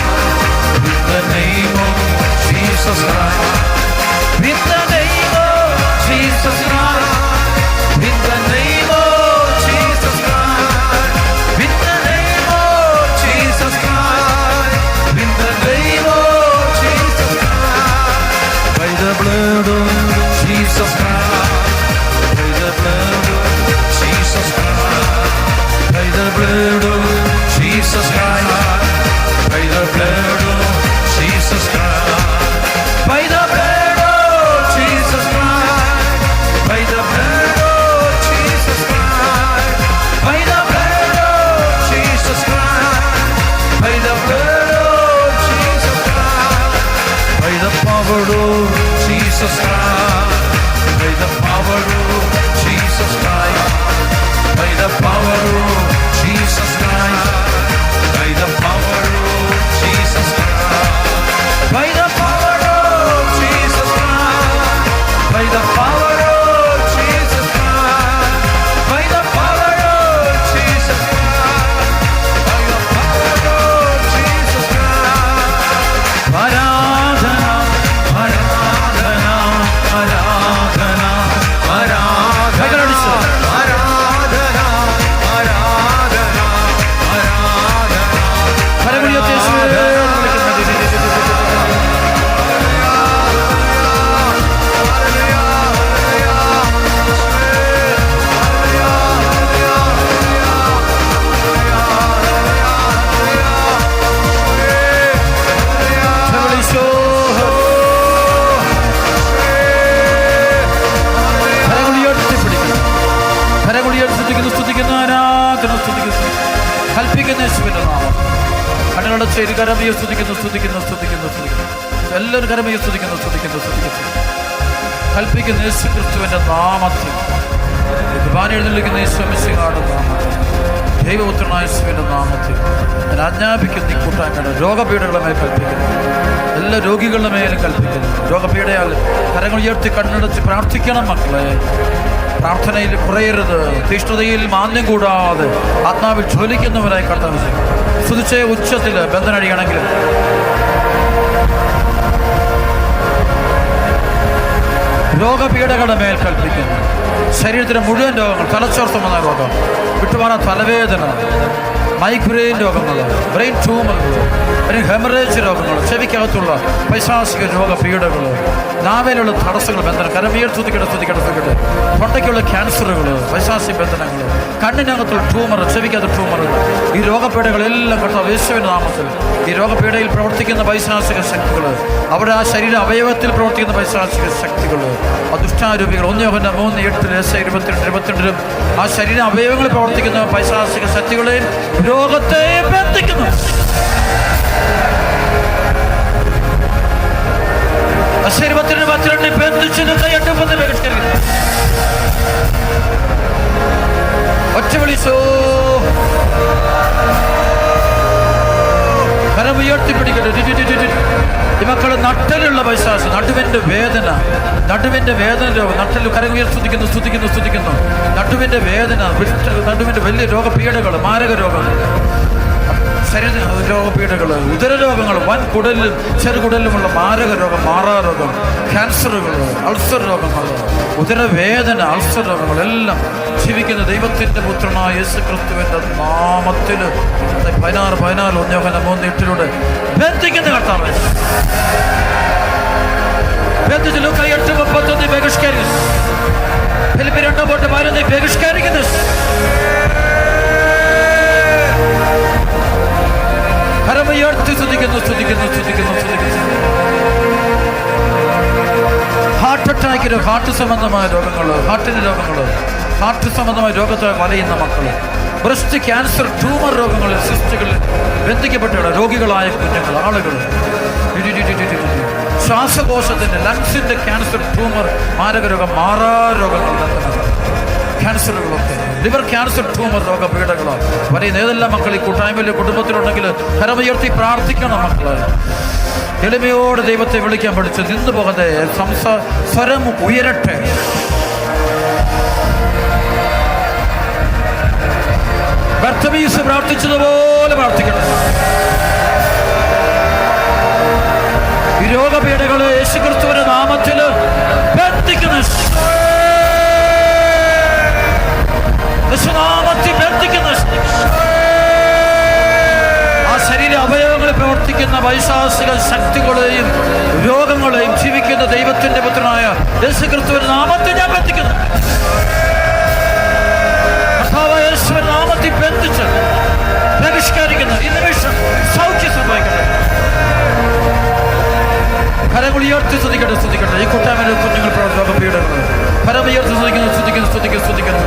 in the name of Jesus Christ, in the name of Jesus Christ, in the name of Jesus Christ, in the name of Jesus Christ, in the name of Jesus Christ, by the blood of Jesus Christ, by the blood of Jesus Christ, by the blood of Jesus Christ, by the blood of Jesus Christ, by the blood of Jesus Christ, by the blood of Jesus Christ, by the blood of Jesus Christ, by the blood of Jesus Christ, by the power of Jesus Christ, by the power of Jesus Christ, by the power of Jesus Christ, by the power of Jesus Christ, by the power of Jesus Christ, by the power of Jesus Christ, by the power of Jesus Christ, by the power of Jesus Christ. ആരാധന, ആരാധന, ആരാധന, ആരാധന, ആരാധന, ആരാധന, ആരാധന. കരമുയർത്തി യേശുവേ സ്തുതിക്കുന്നു. ആരാധന, സ്തുതിക്കുന്നു. കൽപ്പിക്കുന്ന യേശുവിന്റെ നാമം കണ്ണുകളുടെ ചേരി കരമയെ സ്തുതിക്കുന്നു. എല്ലാവരും കരമയെ സ്തുതിക്കുന്നു. കൽപ്പിക്കുന്ന യേശു ക്രിസ്തുവിന്റെ നാമത്തിൽ, കുർബാന എഴുന്നള്ളിക്കുന്ന യേശു മിശിഹായുടെ നാമത്തിൽ, ദൈവപുത്രനായ യേശുവിന്റെ നാമത്തിൽ ഞാൻ ആജ്ഞാപിക്കുന്ന ഈ കൂട്ടായ്മയുടെ രോഗപീഠകളുടെ മേൽ കൽപ്പിക്കുന്നു. എല്ലാ രോഗികളുടെ മേലും കൽപ്പിക്കുന്നു. രോഗപീഠയാൽ കരങ്ങൾ ഉയർത്തി കണ്ണടച്ച് പ്രാർത്ഥിക്കണം മക്കളെ. പ്രാർത്ഥനയിൽ കുറയരുത്. തീഷ്ണതയിൽ മാന്യം കൂടാതെ ആത്മാവിൽ ജ്വലിക്കുന്നവരായി കർത്താവ് ചെയ്യും. സ്തുതിച്ച ഉച്ചത്തിൽ ബന്ധനടിയാണെങ്കിലും രോഗപീഠകളുടെ മേൽ കൽപ്പിക്കുന്നു. ശരീരത്തിലെ മുഴുവൻ രോഗങ്ങൾ, തലച്ചോർ സംബന്ധമായ രോഗം, വിട്ടുമാറാ തലവേദന, മൈഗ്രെയിൻ രോഗങ്ങൾ, ബ്രെയിൻ ട്യൂമറുകൾ, ഹെമറേജ് രോഗങ്ങൾ, ചെവിക്കകത്തുള്ള പൈശാചിക രോഗപീഠകൾ, നാവിലുള്ള തടസ്സങ്ങൾ, ബന്ധനം, കരമീർത്തുതിക്കട്ടെ, തൊണ്ടയ്ക്കുള്ള ക്യാൻസറുകൾ, പൈശാചിക ബന്ധനങ്ങൾ, കണ്ണിനകത്തുള്ള ട്യൂമർ, ചെവിക്കകത്ത് ട്യൂമറുകൾ, ഈ രോഗപീഠകളെല്ലാം കർത്താവ് യേശുവിന്റെ നാമത്തിൽ, ഈ രോഗപീഠയിൽ പ്രവർത്തിക്കുന്ന പൈശാചിക ശക്തികൾ, അവിടെ ആ ശരീര അവയവത്തിൽ പ്രവർത്തിക്കുന്ന പൈശാചിക ശക്തികൾ, ആ ദുഷ്ടാരൂപികൾ, 1 യോഹന്നാൻ 3:8-22 ആ ശരീര അവയവങ്ങളിൽ പ്രവർത്തിക്കുന്ന പൈശാചിക ശക്തികളെയും രോഗത്തെ ബന്ധിക്കുന്നു. ഒറ്റ വിളിച്ചോ, കരം ഉയർത്തിപ്പിടിക്കട്ടെ. ഈ മക്കള് നട്ടലുള്ള പൈശാചി, നടുവിന്റെ വേദന രോഗം, നട്ടല് കരം സ്തുതിക്കുന്നു. നടുവിന്റെ വേദന, നടുവിന്റെ വലിയ രോഗപീഠകൾ, മാരക രോഗങ്ങൾ, ശരീര രോഗപീഠകൾ, ഉദരരോഗങ്ങൾ, വൻകുടലിലും ചെറുകുടലിലുമുള്ള മാരക രോഗം, മാറാരോഗം, ക്യാൻസറുകൾ, അൾസർ രോഗങ്ങൾ, ഉദരവേദന, അൾസർ രോഗങ്ങൾ എല്ലാം ജീവിക്കുന്ന ദൈവത്തിന്റെ പുത്രനായ യേശു ക്രിസ്തുവിന്റെ നാമത്തിൽ 16 1 യോഹന്നാൻ 3:8 ബന്ധിക്കുന്ന കർത്താവേ, ബന്ധിച്ച് ലൂക്ക 8:31 ബഹിഷ്കരിക്കുന്നു. ഫിലിപ്പിയർ 2:12 ബഹിഷ്കരിക്കുന്നു. കരമുയർത്തി സ്തുതിക്കുന്നു. ഹാർട്ട് അറ്റാക്കിന്, ഹാർട്ട് സംബന്ധമായ രോഗങ്ങൾ, ഹാർട്ട് സംബന്ധമായ രോഗത്തെ വലയുന്ന മക്കൾ, ബ്രസ്റ്റ് ക്യാൻസർ, ട്യൂമർ രോഗങ്ങളിൽ, സിസ്റ്റുകളിൽ ബന്ധിക്കപ്പെട്ട രോഗികളായ കുഞ്ഞുങ്ങൾ, ആളുകൾ, ശ്വാസകോശത്തിന്റെ, ലങ്സിന്റെ ക്യാൻസർ, ട്യൂമർ, മാരക രോഗം, മാറാരോഗങ്ങൾ, ക്യാൻസറുകളൊക്കെ, ലിവർ ക്യാൻസർ, ട്യൂമർ രോഗപീഠകളോ വരെയും ഏതെല്ലാം മക്കൾ ഈ കൂട്ടായ്മയിലെ കുടുംബത്തിലുണ്ടെങ്കിൽ കരമുയർത്തി പ്രാർത്ഥിക്കണം. മക്കളെ എളിമയോട് ദൈവത്തെ വിളിക്കാൻ പഠിച്ച് നിന്നു പോകാതെ സ്വരം ഉയരട്ടെ. ബർത്തമീസ് പ്രാർത്ഥിച്ചതുപോലെ പ്രാർത്ഥിക്കണം. ഈ രോഗപീഠകള് യേശുക്രിസ്തുവിന്റെ നാമത്തില് ബന്ധിക്കുന്നു. ആ ശരീര അവയവങ്ങളിൽ പ്രവർത്തിക്കുന്ന പൈശാചിക ശക്തികളെയും രോഗങ്ങളെയും ജീവിക്കുന്ന ദൈവത്തിന്റെ പുത്രനായ യേശുക്രിസ്തുവിന്റെ നാമത്തിൽ ഞാൻ ബന്ധിക്കുന്നു. യേശുവിന്റെ നാമത്തിൽ ബന്ധിച്ച് ബഹിഷ്കരിക്കുന്നു. ഈ നിമിഷം സൗഖ്യം സംഭവിക്കട്ടെ. കരങ്ങൾ ഉയർത്തി സ്തുതിക്കട്ടെ. ഈ കൂട്ടായ്മയിലെ കുഞ്ഞുങ്ങൾ രോഗപീഠങ്ങൾ കരമുയർത്തി സ്തുതിക്കുന്നു.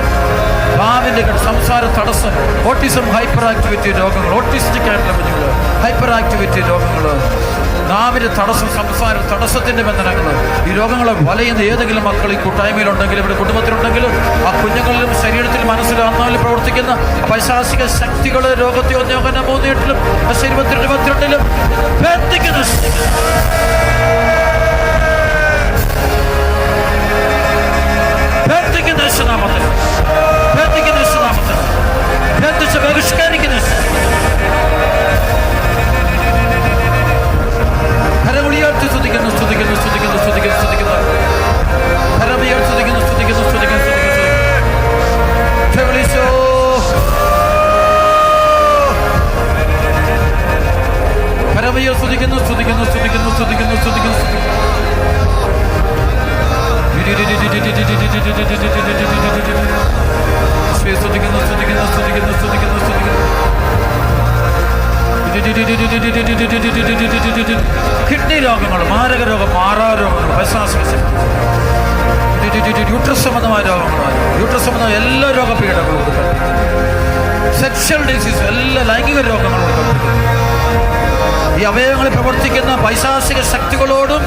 ഭാവിന്റെ സംസാര തടസ്സം, ഓട്ടിസം, ഹൈപ്പർ ആക്ടിവിറ്റി രോഗങ്ങൾ, ഓട്ടിസ്റ്റിക് ആയിട്ടുള്ള കുഞ്ഞുങ്ങൾ, ഹൈപ്പർ ആക്ടിവിറ്റി രോഗങ്ങൾ, നാവിന്റെ തടസ്സം, സംസാര തടസ്സത്തിന്റെ ബന്ധനങ്ങൾ, ഈ രോഗങ്ങളെ വലയുന്ന ഏതെങ്കിലും മക്കൾ ഈ കൂട്ടായ്മയിലുണ്ടെങ്കിലും ഇവിടെ കുടുംബത്തിലുണ്ടെങ്കിലും ആ കുഞ്ഞുങ്ങളിലും ശരീരത്തിലും മനസ്സിലും ആത്മാവിലും പ്രവർത്തിക്കുന്ന പൈശാചിക ശക്തികള് രോഗത്തെ 1 യോഹന്നാൻ 3:8 22 ബന്ധിക്കുന്നു. ബന്ധിച്ച് ബഹിഷ്കരിക്കുന്നു. കരമുയർത്തി സ്തുതിക്കുന്നു. കരമുയർത്തി സ്തുതിക്കുന്നു. കരമുയർ സ്തുതിക്കുന്നു. കിഡ്നി രോഗങ്ങൾ, മാരക രോഗം, മാറാരോഗങ്ങൾ, പൈശാചിക ശക്തി, യൂട്രസ് സംബന്ധമായ രോഗങ്ങൾ, യൂട്രസ് സംബന്ധമായ എല്ലാ രോഗപീഠങ്ങളും, സെക്ഷൽ ഡിസീസ്, എല്ലാ ലൈംഗിക രോഗങ്ങളും, ഈ അവയവങ്ങളിൽ പ്രവർത്തിക്കുന്ന പൈശാചിക ശക്തികളോടും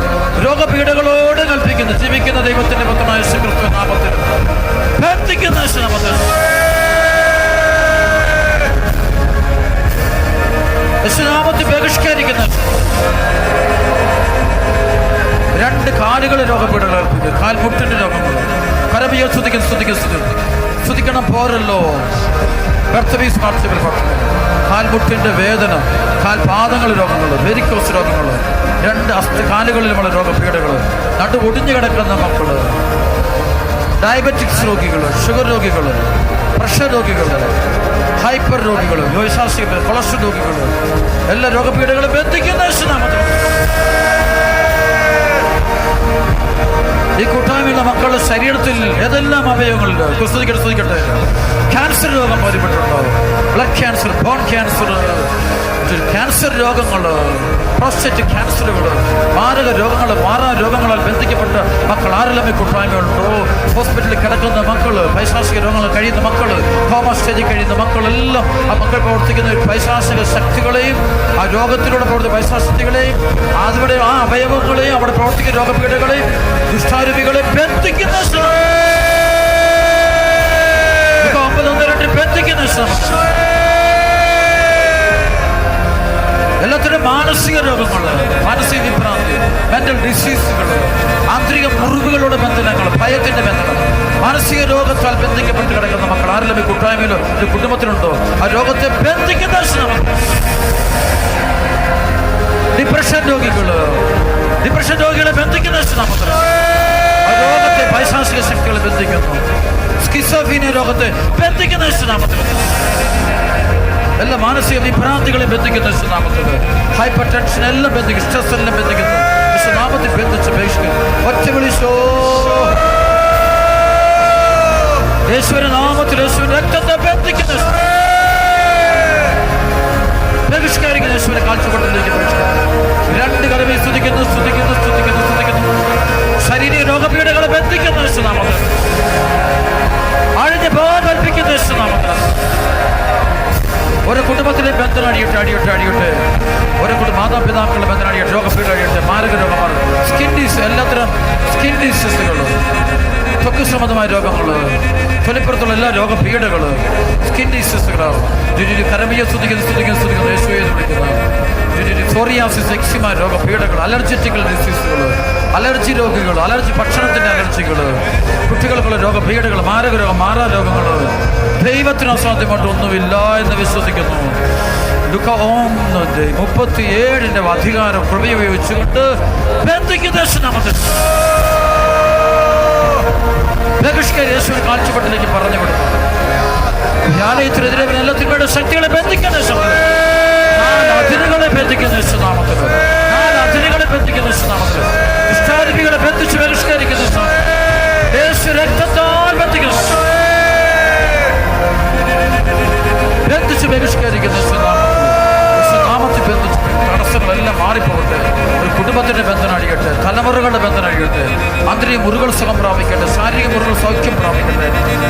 രോഗപീഠകളോടും കൽപ്പിക്കുന്നു. ജീവിക്കുന്ന ദൈവത്തിന്റെ പുത്രനായ യേശുക്രിസ്തുവിന്റെ നാമത്തിൽ ബന്ധിക്കുന്ന നാമത്തിൽ യേശുനാമത്തിൽ ബഹിഷ്കരിക്കുന്നു. 2 കാലുകളെ രോഗപീഠകൾ കൽപ്പിക്കുന്നു. കാൽമുട്ടിന്റെ രോഗങ്ങൾ കരമുയർ സ്തുതിക്കണം. പോരല്ലോ കാൽമുട്ടിന്റെ വേദന, കാൽപാദങ്ങൾ രോഗങ്ങൾ, വെരിക്കോസ് രോഗങ്ങൾ, 2 കാലുകളിലുമുള്ള രോഗപീഠകൾ, ഒടിഞ്ഞു കിടക്കുന്ന മക്കള്, ഡയബറ്റിക്സ് രോഗികൾ, ഷുഗർ രോഗികൾ, പ്രഷർ രോഗികൾ, ഹൈപ്പർ രോഗികൾ, യോശാസികൾ, കൊളസ്ട്രോൾ രോഗികൾ, എല്ലാ രോഗപീഠകളും ബന്ധിക്കുന്ന യേശുനാമത്തിൽ. ഈ കൂട്ടായ്മയുള്ള മക്കളുടെ ശരീരത്തിൽ ഏതെല്ലാം അവയവങ്ങളുണ്ട് സ്തുതിക്കട്ടെ. ക്യാൻസർ രോഗം ബന്ധപ്പെട്ടുണ്ടോ? Blood cancer, bone cancer, cancer രോഗങ്ങൾ, പ്രോസ്റ്റേറ്റ് ക്യാൻസറുകൾ, മാരക രോഗങ്ങൾ, മാറാ രോഗങ്ങളാൽ ബന്ധിക്കപ്പെട്ട മക്കൾ ആരെല്ലാം ഈ കൂട്ടായ്മയുണ്ടോ? ഹോസ്പിറ്റലിൽ കിടക്കുന്ന മക്കൾ, പൈശാചിക രോഗങ്ങൾ കഴിയുന്ന മക്കൾ, കോമ സ്റ്റേജിൽ കഴിയുന്ന മക്കളെല്ലാം ആ മക്കൾ പ്രവർത്തിക്കുന്ന പൈശാചിക ശക്തികളെയും ആ രോഗത്തിലൂടെ പ്രവർത്തിക്കുന്ന പൈശാചികളെയും അതുപോലെ ആ അവയവങ്ങളെയും അവിടെ പ്രവർത്തിക്കുന്ന രോഗപീഠകളെയും ദുഷ്ടാരൂപികളെ ബന്ധിക്കുന്ന ബന്ധിക്കുന്ന എല്ലാത്തിനും മാനസിക രോഗങ്ങൾ, മാനസിക വിഭ്രാന്തി, മെന്റൽ ഡിസീസുകൾ, ആന്തരിക മുറിവുകളുടെ ബന്ധനങ്ങൾ, ഭയത്തിന്റെ ബന്ധനം, മാനസിക രോഗത്താൽ ബന്ധിക്കപ്പെട്ട് കിടക്കുന്ന മക്കൾ ആരെല്ലാം ഈ കൂട്ടായ്മയിലോ ഒരു കുടുംബത്തിലുണ്ടോ? ആ രോഗത്തെ ബന്ധിക്കുന്ന ഡിപ്രഷൻ രോഗികളെ ബന്ധിക്കുന്ന ആ രോഗത്തെ പൈശാചിക ശക്തികളെ ബന്ധിക്കുന്നു. സ്കിസോഫീനിയ രോഗത്തെ ബന്ധിക്കുന്ന നാമത്തിൽ. എല്ലാ മാനസിക വിഭ്രാന്തികളെ ബന്ധിക്കുന്ന യേശുനാമത്തിൽ. ഹൈപ്പർ ടെൻഷൻ എല്ലാം ബന്ധിക്കും, സ്ട്രെസ് എല്ലാം ബന്ധിക്കുന്നു യേശുനാമത്തിൽ ബന്ധിച്ച് ബഹിഷ്കരിക്കും. ഒറ്റ വിളിച്ചോ യേശുവിന്റെ നാമത്തിൽ, യേശുവിന്റെ രക്തത്തെ ബന്ധിക്കുന്ന ബഹിഷ്കരിക്കുന്ന യേശുവിനെ കാഴ്ചക്കൊണ്ടിലേക്ക് രണ്ട് കരമേ സ്തുതിക്കുന്നു. ശരീര രോഗപീഠകളെ ബന്ധിക്കുന്ന യേശുനാമത്തിൽ. അഴിഞ്ഞ് പോകാൻ കൽപ്പിക്കുന്ന യേശുനാമത്തിൽ. ഒരു കുടുംബത്തിലെ ബന്ധനം അടിയോട്ടെ ഒരു മാതാപിതാക്കളുടെ ബന്ധനം അടിയോട്ടെ, രോഗപീഠ അടിയോട്ടെ, മാരക രോഗങ്ങൾ, സ്കിൻ ഡിസീസ്, എല്ലാത്തരം സ്കിൻ ഡിസീസുകൾ, ത്വക്ക് സംബന്ധമായ രോഗങ്ങൾ, തൊലിപ്പുറത്തുള്ള എല്ലാ രോഗപീഠകൾ, സ്കിൻ ഡിസീസുകൾ, കരമിയെ സ്തുതിക്കുന്നു യേശുവെ വിളിക്കുന്നു. സോറിയാസിസ്, എക്സിമ രോഗപീഠകൾ, അലർജറ്റിക്കൽ ഡിസീസുകൾ, അലർജി രോഗികൾ, ഭക്ഷണത്തിന്റെ അലർജികൾ, കുട്ടികൾക്കുള്ള രോഗപീഠകൾ, മാരക രോഗം, മാറാ രോഗങ്ങൾ, ദൈവത്തിന് അസാധ്യമായിട്ട് ഒന്നുമില്ല എന്ന് വിശ്വസിക്കുന്നു. 37 അധികാരം ഉപയോഗിച്ചുകൊണ്ട് യേശുവിനെ കാഴ്ചപ്പെട്ടിലേക്ക് പറഞ്ഞു കൊടുക്കും. ധ്യാനത്തിനെതിരെ എല്ലാ തിന്മയുടെ ശക്തികളെ ബന്ധിക്കുന്ന അതിരുകളെ ബന്ധിക്കുന്ന യേശുനാമത്തിൽ, അതിരുകളെ ബന്ധിക്കുന്ന യേശുനാമത്തിൽ, ഇഷ്ടാരികളെ ബന്ധിച്ച് ബഹിഷ്കരിക്കുന്ന യേശു രക്തത്താൽ ബന്ധിക്കുന്നു, ബന്ധിച്ച് ബഹിഷ്കരിക്കുന്ന യേശുനാമത്തിൽ ബന്ധിച്ച് തടസ്സങ്ങളെല്ലാം മാറിപ്പോകട്ടെ. ഒരു കുടുംബത്തിന്റെ ബന്ധനം അടിയട്ടെ, തലമുറകളുടെ ബന്ധനം അടിയട്ടെ, ആന്തരിക മുറികൾ സുഖം പ്രാപിക്കട്ടെ, ശാരീരിക മുറികൾ സൗഖ്യം പ്രാപിക്കട്ടെ,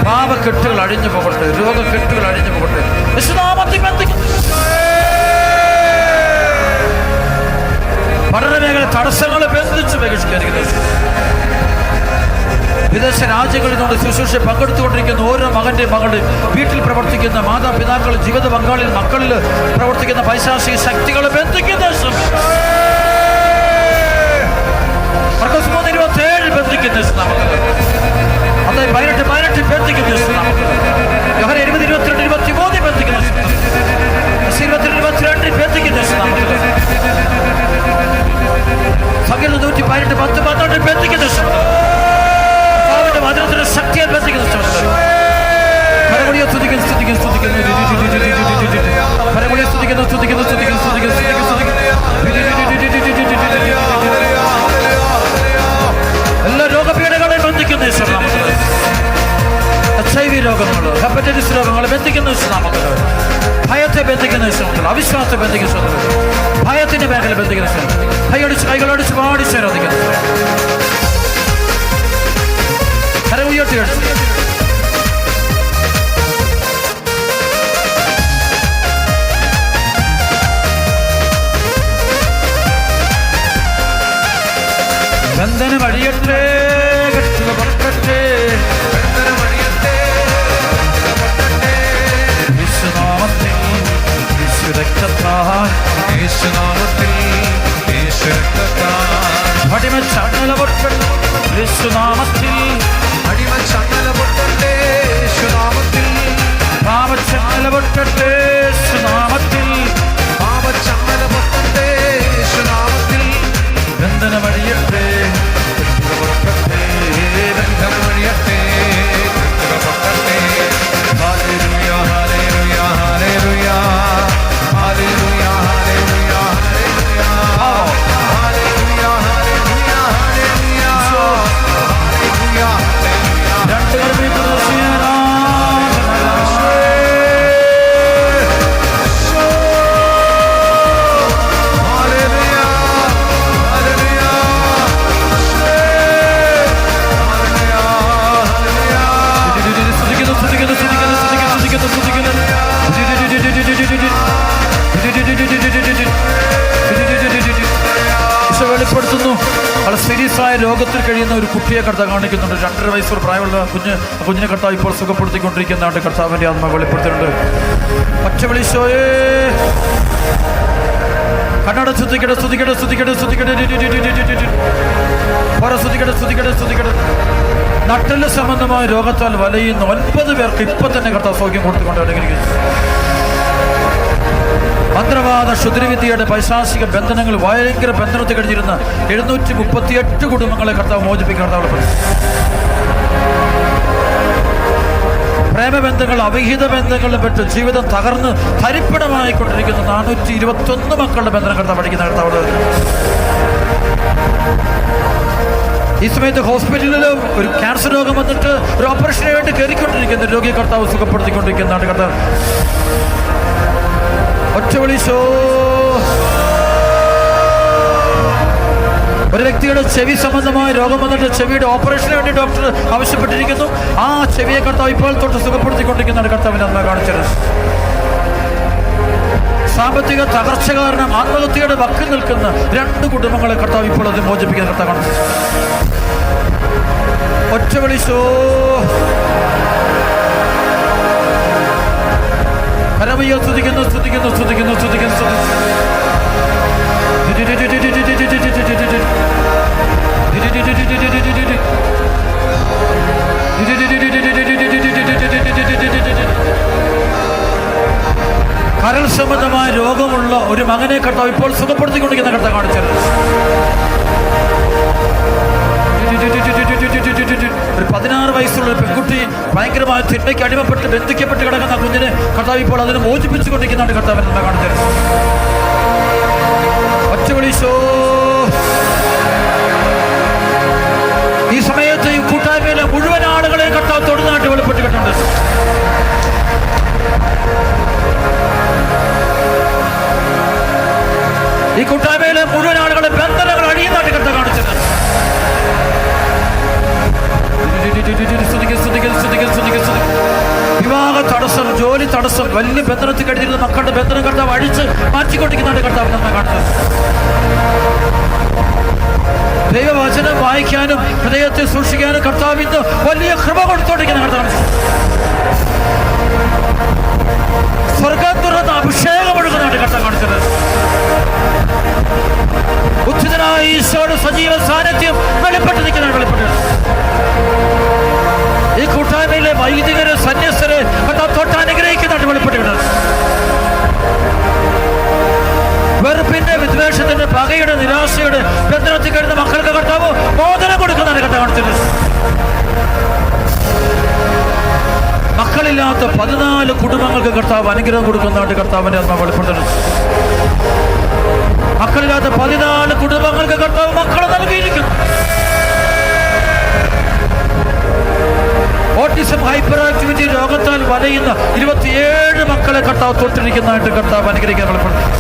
പാപക്കെട്ടുകൾ അഴിഞ്ഞു പോകട്ടെ, രോഗക്കെട്ടുകൾ അഴിഞ്ഞു പോകട്ടെ. യേശുനാമത്തിൽ ബന്ധിക്കുന്നു. പഠനമേഖല തടസ്സങ്ങളെ ബന്ധിച്ച് ബഹിഷ്കരിക്കുന്നത്. വിദേശ രാജ്യങ്ങളിൽ നിന്നുള്ള ശുശ്രൂഷ പങ്കെടുത്തുകൊണ്ടിരിക്കുന്ന ഓരോ മകന്റെയും മകളുടെ വീട്ടിൽ പ്രവർത്തിക്കുന്ന മാതാപിതാക്കൾ, ജീവിത പങ്കാളിൽ, മക്കളിൽ പ്രവർത്തിക്കുന്ന പൈശാചിക ശക്തികളെ ബന്ധിക്കുന്ന 3:27 ബന്ധിക്കുന്ന അതായത് 18 ബന്ധിക്കുന്ന 20, 22, 23 ബന്ധിക്കുന്ന 22 ബന്ധിക്കുന്ന സകല 118, 10, 12 ബന്ധിക്കുന്ന അതിനത്തിന് ശക്തിയെ ബന്ധിക്കുന്ന പരമൊഴിയെ സ്തുതിക്കുന്നു എല്ലാ രോഗപീഠകളെയും ബന്ധിക്കുന്ന HIV രോഗങ്ങൾ, ഹെപ്പറ്റൈറ്റിസ് രോഗങ്ങളെ ബന്ധിക്കുന്ന നാമത്തിൽ, ഭയത്തെ ബന്ധിക്കുന്ന ശ്രമത്തിൽ, അവിശ്വാസത്തെ ബന്ധിക്കുന്ന ശ്രമത്തിൽ, ഭയത്തിന്റെ മേഖല ബന്ധിക്കുന്ന ശ്രമം, കൈകളടിച്ച് പാടിച്ചേരാധിക്കുന്നു. ബന്ധനം അടിയട്ടെ, Hallelujah, hallelujah. വെളിപ്പെടുത്തുന്നു. വളരെ സീരിയസ് ആയ രോഗത്തിൽ കഴിയുന്ന ഒരു കുട്ടിയെ കർത്താവ് കാണിക്കുന്നുണ്ട്. 2.5 വയസ്സ് പ്രായമുള്ള കുഞ്ഞിനെ കർത്താവ് ഇപ്പോൾ സുഖപ്പെടുത്തിക്കൊണ്ടിരിക്കുന്നതായിട്ട് കർത്താവിൻ്റെ ആത്മാവ് വെളിപ്പെടുത്തുന്നുണ്ട്. ഒറ്റ വിളിച്ചോയേ കണ്ണട സ്തുതിക്കട്ടെ സ്തുതിക്കട്ടെ സ്തുതിക്കട്ടെ സ്തുതിക്കട്ടെ സ്തുതിക്കട്ടെ. നട്ടല് സംബന്ധമായ രോഗത്താൽ വലയുന്ന 9 പേർക്ക് ഇപ്പൊ തന്നെ കർത്താവ് സൗഖ്യം കൊടുത്തുകൊണ്ട് അനുഗ്രഹിക്കുന്നു. മന്ത്രവാദ ക്ഷുദ്രവിദ്യയുടെ പൈശാചിക ബന്ധനങ്ങൾ ഭയങ്കര ബന്ധനത്തിൽ കഴിഞ്ഞിരുന്ന 738 കുടുംബങ്ങളെ കർത്താവ് മോചിപ്പിക്കാൻ കർത്താവ്. പ്രേമബന്ധങ്ങൾ അവിഹിത ബന്ധങ്ങളിൽ പെട്ട് ജീവിതം തകർന്ന് തരിപ്പണമായിക്കൊണ്ടിരിക്കുന്ന 421 മക്കളുടെ ബന്ധനം കർത്താവ് പഠിക്കുന്ന കർത്താവ്. ഈ സമയത്ത് ഹോസ്പിറ്റലിലും ഒരു ക്യാൻസർ രോഗം വന്നിട്ട് ഒരു ഓപ്പറേഷന് വേണ്ടി കയറിക്കൊണ്ടിരിക്കുന്ന രോഗിയെ കർത്താവ് സുഖപ്പെടുത്തിക്കൊണ്ടിരിക്കുന്നതാണ് കർത്താവ്. ഒറ്റ വിളിച്ചോ. ഒരു വ്യക്തിയുടെ ചെവി സംബന്ധമായ രോഗം വന്നിട്ട് ചെവിയുടെ ഓപ്പറേഷന് വേണ്ടി ഡോക്ടർ ആവശ്യപ്പെട്ടിരിക്കുന്നു. ആ ചെവിയെ കർത്താവ് ഇപ്പോൾ തൊട്ട് സുഖപ്പെടുത്തിക്കൊണ്ടിരിക്കുന്നതാണ് കർത്താവിനെ അന്ന് കാണിച്ചത്. സാമ്പത്തിക തകർച്ച കാരണം ആത്മഹത്യയുടെ വക്കിൽ നിൽക്കുന്ന 2 കുടുംബങ്ങളെ കർത്താവ് ഇപ്പോൾ അത് മോചിപ്പിക്കാൻ കർത്താവ് കാണിച്ചു. ഒറ്റ വിളിച്ചോ. കരമയ്യ സ്തുതിക്കുന്നു സ്തുതിക്കുന്നു സ്തുതിക്കുന്നു സ്തുതിക്കുന്നു. കരൾ സംബന്ധമായ രോഗമുള്ള ഒരു മകനെ കർത്താവ് ഇപ്പോൾ സുഖപ്പെടുത്തിക്കൊണ്ടിരിക്കുന്ന കർത്താവ് കാണിച്ചത്. ഒരു 16 വയസ്സുള്ള ഒരു പെൺകുട്ടി ഭയങ്കരമായ തിന്മയ്ക്ക് അടിമപ്പെട്ട് ബന്ധിക്കപ്പെട്ട് കിടക്കുന്ന കുഞ്ഞിനെ കർത്താവ് ഇപ്പോൾ അതിനെ മോചിപ്പിച്ചുകൊണ്ടിരിക്കുന്നതാണ് കർത്താവ് എന്താ കാണിച്ചത്. ഒറ്റ വിളിച്ചോ. ഈ സമയത്ത് ഈ കൂട്ടായ്മയിലെ മുഴുവൻ ആളുകളെയും കർത്താവ് തൊടുന്നതായിട്ട് വെളിപ്പെട്ടിട്ടുണ്ട്. ഈ കൂട്ടായ്മയിലെ മുഴുവൻ ആളുകളെ ബന്ധനങ്ങൾ അഴിയുന്നതായിട്ട് കർത്താവ് കാണിച്ചത്. വിവാഹ തടസ്സം, ജോലി തടസ്സം, വലിയ ബന്ധനത്തിൽ കഴിഞ്ഞിരുന്ന മക്കളുടെ ബന്ധനം കർത്താവ് അഴിച്ച് മാറ്റിക്കൊണ്ടിരിക്കുന്നതാണ് കർത്താവ് നമ്മൾ കാണുന്നത്. ദൈവവചനം വായിക്കാനും ഹൃദയത്തെ സൂക്ഷിക്കാനും കർത്താവ് ഇന്ന് വലിയ കൃപ കൊടുത്തോണ്ടിരിക്കുന്ന കർത്താവ്. സ്വർഗം തുറന്ന അഭിഷേകം ഒഴുകുന്നതാണ് കർത്താവ് കാണിച്ചത്. ഉച്ചിതനായ ഈശോയുടെ സജീവ സാന്നിധ്യം വെളിപ്പെട്ടിരിക്കുന്നതാണ് വെളിപ്പെട്ടത്. ഈ കൂട്ടായ്മയിലെ വൈദികരെ സന്യസ്തരെ കർത്താവ് തൊട്ട് അനുഗ്രഹിക്കുന്നതാണ് വെളിപ്പെട്ടിരുന്നത്. വെറുപ്പിന്റെ വിദ്വേഷത്തിന്റെ പകയുടെ നിരാശയുടെ ബന്ധനത്തിൽ കഴിയുന്ന മക്കൾക്ക് കർത്താവ് മോചനം കൊടുക്കുന്നതാണ് കർത്താവ് കാണിച്ചത്. മക്കളില്ലാത്ത 14 കുടുംബങ്ങൾക്ക് കർത്താവ് അനുഗ്രഹം കൊടുക്കുന്നതാണ് കർത്താവിന്റെ ആത്മാവ് വെളിപ്പെടുത്തുന്നത്. മക്കളില്ലാത്ത 14 കുടുംബങ്ങൾക്ക് കർത്താവ് മക്കളെ നൽകിയിരിക്കുന്നു. ഓട്ടിസം ഹൈപ്പർ ആക്ടിവിറ്റി രോഗത്താൽ വലയുന്ന 27 മക്കളെ കർത്താവ് തൊട്ടിരിക്കുന്നതായിട്ട് കർത്താവ് അനുഗ്രഹിക്കാൻ വെളിപ്പെടുത്തുന്നു.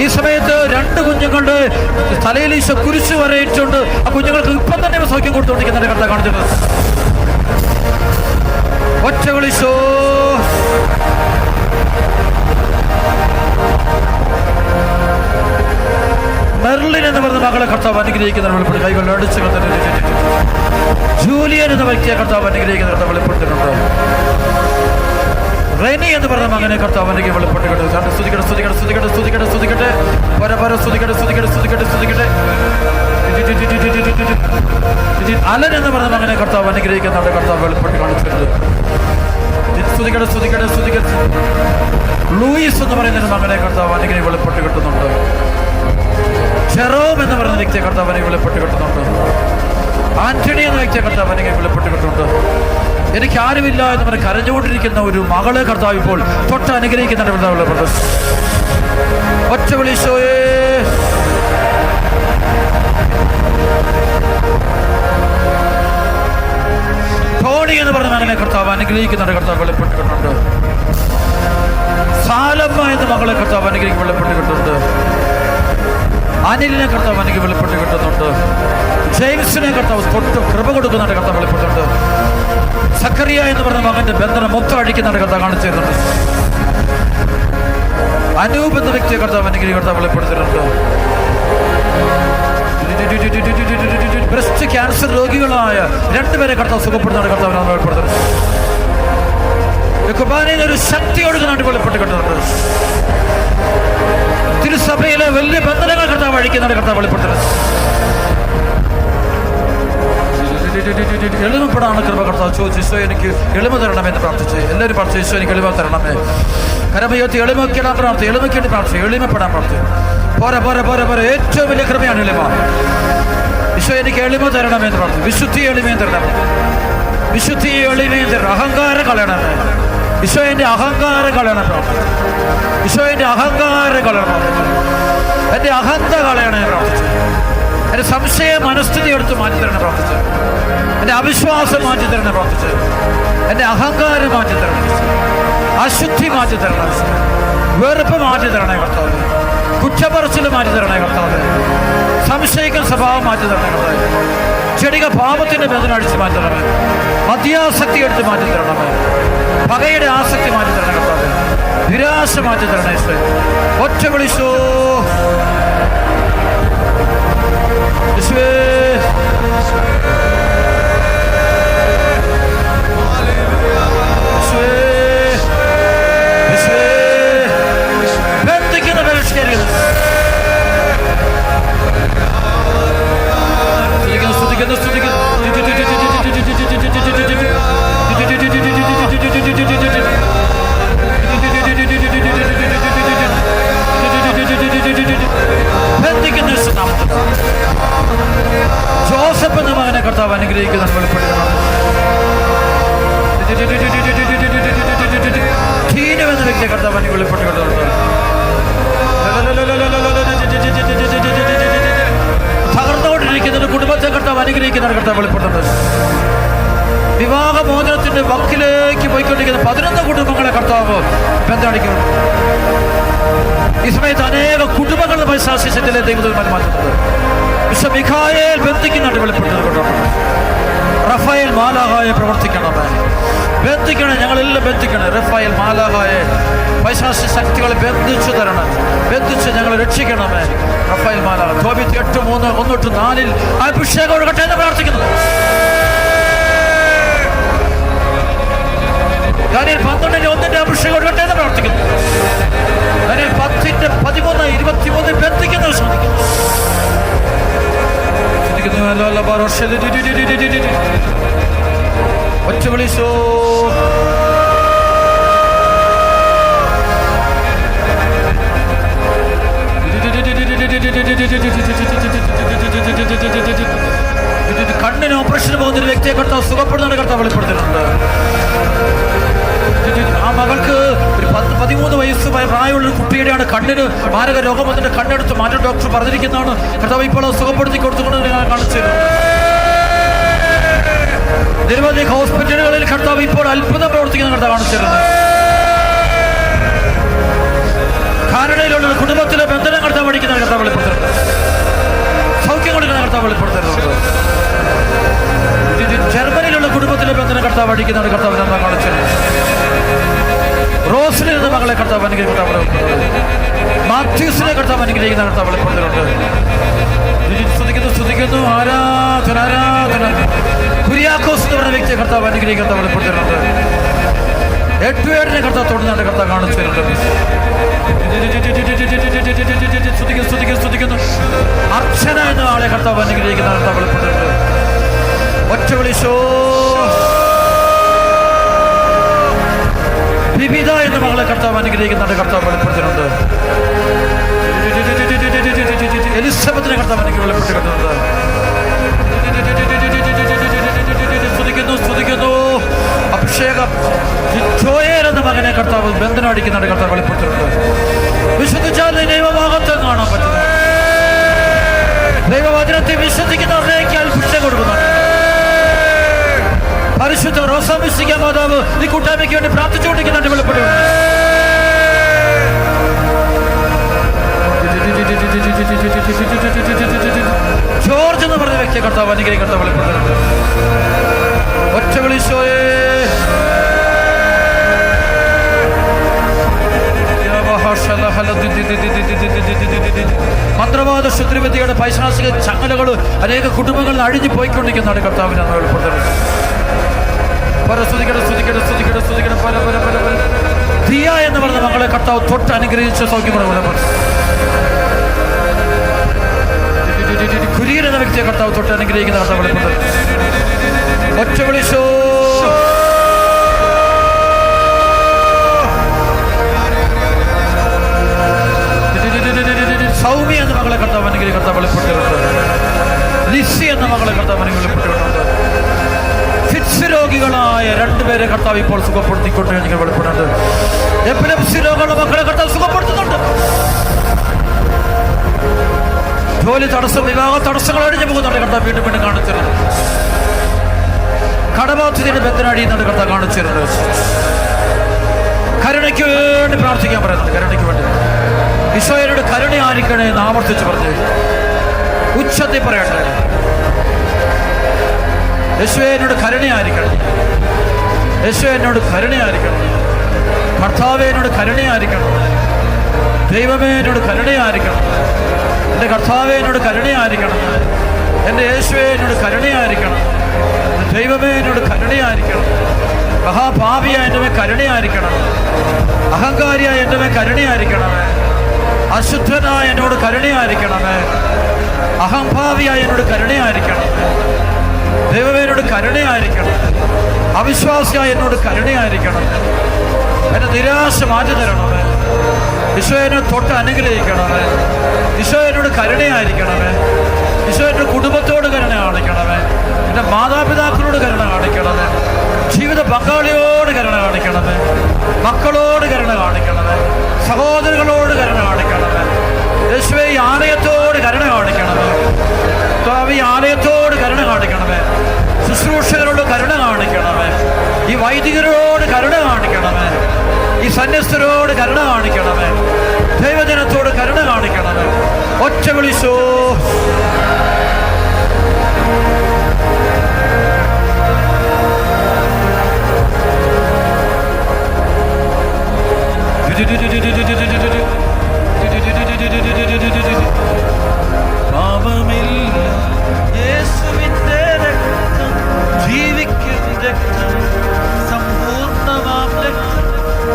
ഈ സമയത്ത് 2 കുഞ്ഞുങ്ങളുടെ തലയിൽ ഈശോ കുരിശ് വരയിച്ചുകൊണ്ട് ആ കുഞ്ഞുങ്ങൾക്ക് ഇപ്പം തന്നെ സൗഖ്യം കൊടുത്തുകൊണ്ടിരിക്കുന്നതിന്റെ കർത്താവ് കാണിച്ചത്. ഒറ്റ വിളിച്ചോ. മെർലിൻ എന്ന് പറഞ്ഞ മകളെ കർത്താവ് അനുഗ്രഹിക്കുന്ന വെളിപ്പെടുത്തി കൈകൾ അടിച്ച് ജൂലിയൻ എന്ന വ്യക്തിയെ കർത്താവ് അനുഗ്രഹിക്കുന്ന കർത്താവ് വെളിപ്പെടുത്തിയിട്ടുണ്ട്. റെനി എന്ന് പറഞ്ഞ മകനെ കർത്താവ് അനുഗ്രഹം വെളിപ്പെട്ടിട്ടുണ്ട്. സ്തുതിക്കട്ടെ സ്തുതിക്കട്ടെ സ്തുതിക്കട്ടെ സ്തുതിക്കട്ടെ സ്തുതിക്കട്ടെ പരപര സ്തുതിക്കട്ടെ സ്തുതിക്കട്ടെ സ്തുതിക്കട്ടെ സ്തുതിക്കട്ടെ. അലൻ എന്ന് പറഞ്ഞ മകനെ കർത്താവ് അനുഗ്രഹിക്കുന്നുണ്ട് കർത്താവ് വെളിപ്പെട്ട് കാണിച്ചിട്ടുണ്ട്. സ്തുതിക്കട്ടെ സ്തുതിക്കട്ടെ സ്തുതിക്കട്ടെ. ലൂയിസ് എന്ന് പറയുന്ന മകനെ കർത്താവ് അനുഗ്രഹം വെളിപ്പെട്ട് കിട്ടുന്നുണ്ട്. ജെറോം എന്ന് പറയുന്ന വ്യക്തിയെ കർത്താവ് അനുഗ്രഹം വെളിപ്പെട്ട് കിട്ടുന്നുണ്ട്. ആന്റണി എന്ന വ്യക്തിയെ കർത്താവ് അനുഗ്രഹം വെളിപ്പെട്ട് കിട്ടുന്നുണ്ട്. എനിക്ക് ആരുമില്ല എന്ന് പറഞ്ഞ് കരഞ്ഞുകൊണ്ടിരിക്കുന്ന ഒരു മകളെ കർത്താവ് ഇപ്പോൾ തൊട്ട് അനുഗ്രഹിക്കുന്നുണ്ട് കർത്താവ് വെളിപ്പെട്ട്. ഒറ്റ വിളിച്ചോയേ. ടോണി എന്ന് പറഞ്ഞ മകനെ കർത്താവ് അനുഗ്രഹിക്കുന്നുണ്ട് കർത്താവ് വെളിപ്പെട്ട് കിട്ടുന്നുണ്ട്. സാലമ്മ എന്ന മകളെ കർത്താവ് അനുഗ്രഹിക്കും വെളിപ്പെട്ട് കിട്ടുന്നുണ്ട്. അനിലിനെ കർത്താവ് അനുഗ്രഹം വെളിപ്പെട്ട് കിട്ടുന്നുണ്ട്. ജെയിംസിനെ കർത്താവ് തൊട്ട് കൃപ കൊടുക്കുന്നുണ്ട് കർത്താവ് വെളിപ്പെട്ടുണ്ട്. സക്കറിയ എന്ന് പറഞ്ഞ മകന്റെ ബന്ധനം മൊത്തം അഴിക്കുന്നുണ്ട് കർത്താവ് കാണിച്ചു തരുന്നുണ്ട്. അനൂപ് എന്ന വ്യക്തിയെ കർത്താവ് അനുഗ്രഹം കർത്താവ് വെളിപ്പെടുത്തിയിട്ടുണ്ട്. ബ്രസ്റ്റ് ക്യാൻസർ രോഗികളായ 2 പേരെ കർത്താവ് സുഖപ്പെടുന്നതാണ് കർത്താവ് വെളിപ്പെടുത്തുന്നത്. കുർബാനയിൽ ഒരു ശക്തിയോട് നാട്ടിൽ വെളിപ്പെട്ട് കിട്ടുന്നുണ്ട്. തിരുസഭയിലെ വലിയ ബന്ധനങ്ങൾ കർത്താവ് അഴിക്കുന്നതാണ് കർത്താവ് വെളിപ്പെടുത്തുന്നത്. എളിമപ്പെടാണ് കൃപ കർത്താവ് ചോദിച്ചു. ഈശോ എനിക്ക് എളിമ തരണമെന്ന് പ്രാർത്ഥിച്ചു. എല്ലാവരും പ്രാർത്ഥിച്ചു, ഈശോ എനിക്ക് എളിമ തരണമേ. കരമയോത്തി എളിമയ്ക്കിടാൻ പ്രാർത്ഥിച്ചു, എളിമയ്ക്കേണ്ടി പ്രാർത്ഥിച്ചു, എളിമപ്പെടാൻ പ്രാർത്ഥിച്ചു. പോരാ പോരാ പോരാ പോരാ, ഏറ്റവും വലിയ കൃപയാണ് എളിമ. ഈശോ എനിക്ക് എളിമ തരണമെന്ന് പ്രാർത്ഥിച്ചു. വിശുദ്ധി എളിമയും തരണമേ, വിശുദ്ധി എളിമയും തരണം. അഹങ്കാരം കളയണമേ ഈശോ, എൻ്റെ അഹങ്കാരം കളയണം പ്രാർത്ഥിച്ചു. ഈശോ എൻ്റെ അഹങ്കാരം കളയണം പ്രാർത്ഥിച്ചു. എൻ്റെ അഹന്ത കളയണേ പ്രാർത്ഥിച്ചു. എൻ്റെ സംശയ മനസ്ഥിതി എടുത്ത് മാറ്റി തരണം പ്രാർത്ഥിച്ചു. എൻ്റെ അവിശ്വാസം മാറ്റി തരണം പ്രാർത്ഥിച്ചു. എൻ്റെ അഹങ്കാരം മാറ്റി തരണം, അശുദ്ധി മാറ്റി തരണം, വെറുപ്പ് മാറ്റി തരണേ കർത്താവ്, കുറ്റപ്പറച്ചിൽ മാറ്റി തരണേ കർത്താവ്, സംശയിക്കുന്ന സ്വഭാവം മാറ്റി തരണേ കർത്താവ്, ചെടിക പാപത്തിന്റെ വേദന അടിച്ച് മാറ്റി തരണമേ, മദ്യാസക്തി എടുത്ത് മാറ്റി തരണമേ, പകയുടെ ആസക്തി മാറ്റി തരണേ കർത്താവ്, നിരാശ മാറ്റി തരണേ. ഒറ്റ വിളിച്ചോ ബന്ധിക്കുന്ന പരിഷ്കരികൾ സ്തുതിക്കുന്നു സ്തുതിക്കുന്നു ജോസഫ് എന്ന മകനെ കർത്താവ് അനുഗ്രഹിക്കുന്ന വെളിപ്പെടുത്തണം. ധീനം എന്ന വ്യക്തിയെ കർത്താവ് വെളിപ്പെട്ടുകൊണ്ടുണ്ട്. തകർന്നുകൊണ്ടിരിക്കുന്ന ഒരു കുടുംബത്തെ കർത്താവ് അനുഗ്രഹിക്കുന്ന കർത്താവ് വെളിപ്പെടുത്തുന്നത്. വിവാഹമോചനത്തിന്റെ വക്കിലേക്ക് പോയിക്കൊണ്ടിരിക്കുന്ന 11 കുടുംബങ്ങളെ കർത്താവ് ബന്ധനടിക്കുന്നു. ഈ സമയത്ത് അനേക കുടുംബങ്ങളുടെ പൈശാചികത്തിലെ ദൈവദൂതന്മാർ മാറ്റുന്നത്. വിശുദ്ധ മിഖായേൽ ബന്ധിക്കുന്നുണ്ട് വെളിപ്പെടുന്നത് കൊണ്ടാണ്. റഫായേൽ മാലാഹായെ പ്രവർത്തിക്കണമേ, ബന്ധിക്കണേ, ഞങ്ങളെല്ലാം ബന്ധിക്കണേ. റഫായേൽ മാലാഹായെ പൈശാചിക ശക്തികളെ ബന്ധിച്ചു തരണം, ബന്ധിച്ച് ഞങ്ങളെ രക്ഷിക്കണമേ. റഫായേൽ മാലാഹ 8:3-1-4 അഭിഷേകം ഒഴുകട്ടെ എന്ന് പ്രാർത്ഥിക്കുന്നു. ദാനിയേൽ 12:1 അഭിഷേകം ഒഴുകട്ടെ എന്ന് പ്രാർത്ഥിക്കുന്നു. ദാനിയേൽ 10:13-23 ബന്ധിക്കുന്നു. ഒറ്റ വിളിച്ചോ കണ്ണിന് ഓപ്പറേഷന് പോകുന്ന ഒരു വ്യക്തിയെ കർത്താവ് സുഖപ്പെടുന്ന കർത്താവ് വെളിപ്പെടുത്തുന്നുണ്ട്. ആ മകൾക്ക് ഒരു 13 വയസ്സ് പ്രായമുള്ള ഒരു കുട്ടിയുടെയാണ് കണ്ണിന് മാരക രോഗം വന്നിട്ട് കണ്ണെടുത്ത് മാറ്റാൻ ഡോക്ടർ പറഞ്ഞിരിക്കുന്നതാണ്. കർത്താവ് ഇപ്പോൾ സുഖപ്പെടുത്തി കൊടുത്തുകൊണ്ട് ഞാൻ കാണിച്ചിരുന്നു. നിരവധി ഹോസ്പിറ്റലുകളിൽ കർത്താവ് ഇപ്പോൾ അത്ഭുതം പ്രവർത്തിക്കുന്ന കർത്താവ് കാണിച്ചിരുന്നു. കാനഡയിലുള്ള കുടുംബത്തിലെ ബന്ധനം കർത്താവ് പഠിക്കുന്ന കർത്താവ് വെളിപ്പെടുത്തുന്നുണ്ട്. സൗഖ്യം കൊടുക്കുന്ന കർത്താവ് വെളിപ്പെടുത്തുന്നുണ്ട്. ജർമ്മനിയിലുള്ള കുടുംബത്തിലെ ബന്ധനം കർത്താവ് പഠിക്കുന്ന കർത്താവ് കാണിച്ചിരുന്നു. റോസിലെ എന്ന മകളെ കർത്താവ് അനുഗ്രഹിക്കുന്ന മാത്യൂസിനെ കർത്താവ് അനുഗ്രഹിക്കുന്ന കർത്താവ് വെളിപ്പെടുത്തുന്നുണ്ട്. സ്തുതിക്കുന്നു ആരാധന ആരാധന. കുര്യാക്കോസ് എന്ന് പറഞ്ഞ വ്യക്തിയെ കർത്താവ് അനുഗ്രഹിക്കുന്ന വെളിപ്പെടുത്തുന്നുണ്ട്. 8 കർത്താവ് തൊടുന്നുണ്ട് കർത്താവ് കാണിച്ചിട്ടുണ്ട്. സ്തുതിക്കുന്നു. അർച്ചന എന്ന ആളെ കർത്താവ് അനുഗ്രഹിക്കുന്ന കർത്താവ് വെളിപ്പെടുത്തുന്നുണ്ട്. ഒറ്റ വിളിച്ചോ വിവിധ എന്ന മകളെ കർത്താവ് അനുഗ്രഹിക്കുന്നുണ്ട് കർത്താവ് വെളിപ്പെടുത്തുന്നുണ്ട്. എലിസബത്തിനെ കർത്താവ് വെളിപ്പെടുത്തുന്നുണ്ട്. സ്തുതിക്കുന്നു അഭിഷേകം. ജോയേൽ എന്ന മകനെ കർത്താവ് ബന്ധനം അടിക്കുന്നുണ്ട് കർത്താവ് വെളിപ്പെടുത്തുന്നുണ്ട്. വിശ്വസിച്ചാൽ ദൈവഭാഗത്തെ കാണാൻ പറ്റുന്നു. ദൈവവചനത്തെ വിശ്വസിക്കുന്നവരിലേക്ക് അഭിഷേകം കൊടുക്കുന്നുണ്ട്. പരിശുദ്ധ റോസാമിശിക മാതാവ് ഈ കൂട്ടായ്മയ്ക്ക് വേണ്ടി പ്രാർത്ഥിച്ചുകൊണ്ടിരിക്കുന്നുണ്ട് വെളിപ്പെടുത്തുന്നു. ജോർജ് എന്ന് പറഞ്ഞ വ്യക്തിയെ കർത്താവ് അനുഗ്രഹിക്കുന്ന വെളിപ്പെടുത്തുന്നുണ്ട്. ഒറ്റ വിളിച്ചോയേ മന്ത്രവാദ ശുദ്രവിദ്യയുടെ പൈശാചിക ചങ്ങലകൾ അനേക കുടുംബങ്ങളിൽ അഴിഞ്ഞു പോയിക്കൊണ്ടിരിക്കുന്നതാണ് കർത്താവിനെ ദിയ എന്ന് പറഞ്ഞ മകളെ കർത്താവ് തൊട്ട് അനുഗ്രഹിച്ച് സൗഖ്യപ്പെടും. കുര്യൻ എന്ന വ്യക്തിയെ കർത്താവ് തൊട്ട് അനുഗ്രഹിക്കുന്ന കർത്താവ് ഒറ്റ വിളിച്ചോ. സൗമ്യ എന്ന മകളെ കർത്താവ് അനുഗ്രഹിക്കുന്ന കർത്താവ് വെളിപ്പെട്ടിട്ടുണ്ട്. ലിസി എന്ന മകളെ കർത്താവ് വെളിപ്പെട്ടിട്ടുണ്ട്. ഫിറ്റ്സ് രോഗികളായ രണ്ടുപേരെ കർത്താവ് ഇപ്പോൾ സുഖപ്പെടുത്തിക്കൊണ്ട് എനിക്ക് വെളിപ്പെടുന്നുണ്ട്. എപ്പിലെപ്സി രോഗമുള്ള മക്കളെ കർത്താവ് സുഖപ്പെടുത്തുന്നുണ്ട്. ജോലി തടസ്സം, വിവാഹ തടസ്സങ്ങൾ അടിഞ്ഞു പോകുന്നുണ്ട് കർത്താവ് വീണ്ടും വീണ്ടും കാണിച്ചിരുന്നു. കടബാധ്യതയുടെ ബന്ധന അടിയുന്നുണ്ട് കർത്താവ് കാണിച്ചിരുന്നു. കരുണയ്ക്ക് വേണ്ടി പ്രാർത്ഥിക്കാൻ പറയുന്നുണ്ട്. കരുണയ്ക്ക് വേണ്ടി ഈശോയോട് കരുണ ആയിരിക്കണേ എന്ന് ആവർത്തിച്ച് പറഞ്ഞു. ഉച്ചത്തിൽ പറയട്ടെ, യേശുവിനോട് കരുണയായിരിക്കണം. യേശുവിനോട് കരുണയായിരിക്കണം. കർത്താവിനോട് കരുണയായിരിക്കണം. ദൈവമേ എന്നോട് കരുണയായിരിക്കണം. എൻ്റെ കർത്താവിനോട് കരുണയായിരിക്കണം. എൻ്റെ യേശുവിനോട് കരുണയായിരിക്കണം. ദൈവമേ എന്നോട് കരുണയായിരിക്കണം. മഹാപാപിയായ എൻ്റെ മേൽ കരുണയായിരിക്കണം. അഹങ്കാരിയായ എൻ്റെ മേൽ കരുണയായിരിക്കണമേ. അശുദ്ധനായ എന്നോട് കരുണയായിരിക്കണമേ. അഹംഭാവിയായ എന്നോട് കരുണയായിരിക്കണം. ദൈവമേനോട് കരുണയായിരിക്കണം. അവിശ്വാസിയായ എന്നോട് കരുണയായിരിക്കണം. എന്നെ നിരാശ മാറ്റി തരണമേ. ഈശോയെ തൊട്ട് അനുഗ്രഹിക്കണമേ. ഈശോയോട് കരുണയായിരിക്കണമേ. ഈശോയുടെ കുടുംബത്തോട് കരുണ കാണിക്കണമേ. എൻ്റെ മാതാപിതാക്കളോട് കരുണ കാണിക്കണമേ. ജീവിത പങ്കാളിയോട് കരുണ കാണിക്കണമേ. മക്കളോട് കരുണ കാണിക്കണമേ. സഹോദരങ്ങളോട് കരുണ കാണിക്കണമേ. യേശുവേ ഈ ആലയത്തോട് കരുണ കാണിക്കണമേ. ഈ ആലയത്തോട് കരുണ കാണിക്കണമേ. ശുശ്രൂഷകരോട് കരുണ കാണിക്കണമേ. ഈ വൈദികരോട് കരുണ കാണിക്കണമേ. ഈ സന്യസ്തരോട് കരുണ കാണിക്കണമേ. ദൈവജനത്തോട് കരുണ കാണിക്കണമേ. ഒറ്റ വിളിച്ചോ. പാപമില്ല യേശുവിന്റെ രക്തം, ജീവിക്കും രക്തം, സമ്പൂർണ്ണമാം രക്തം.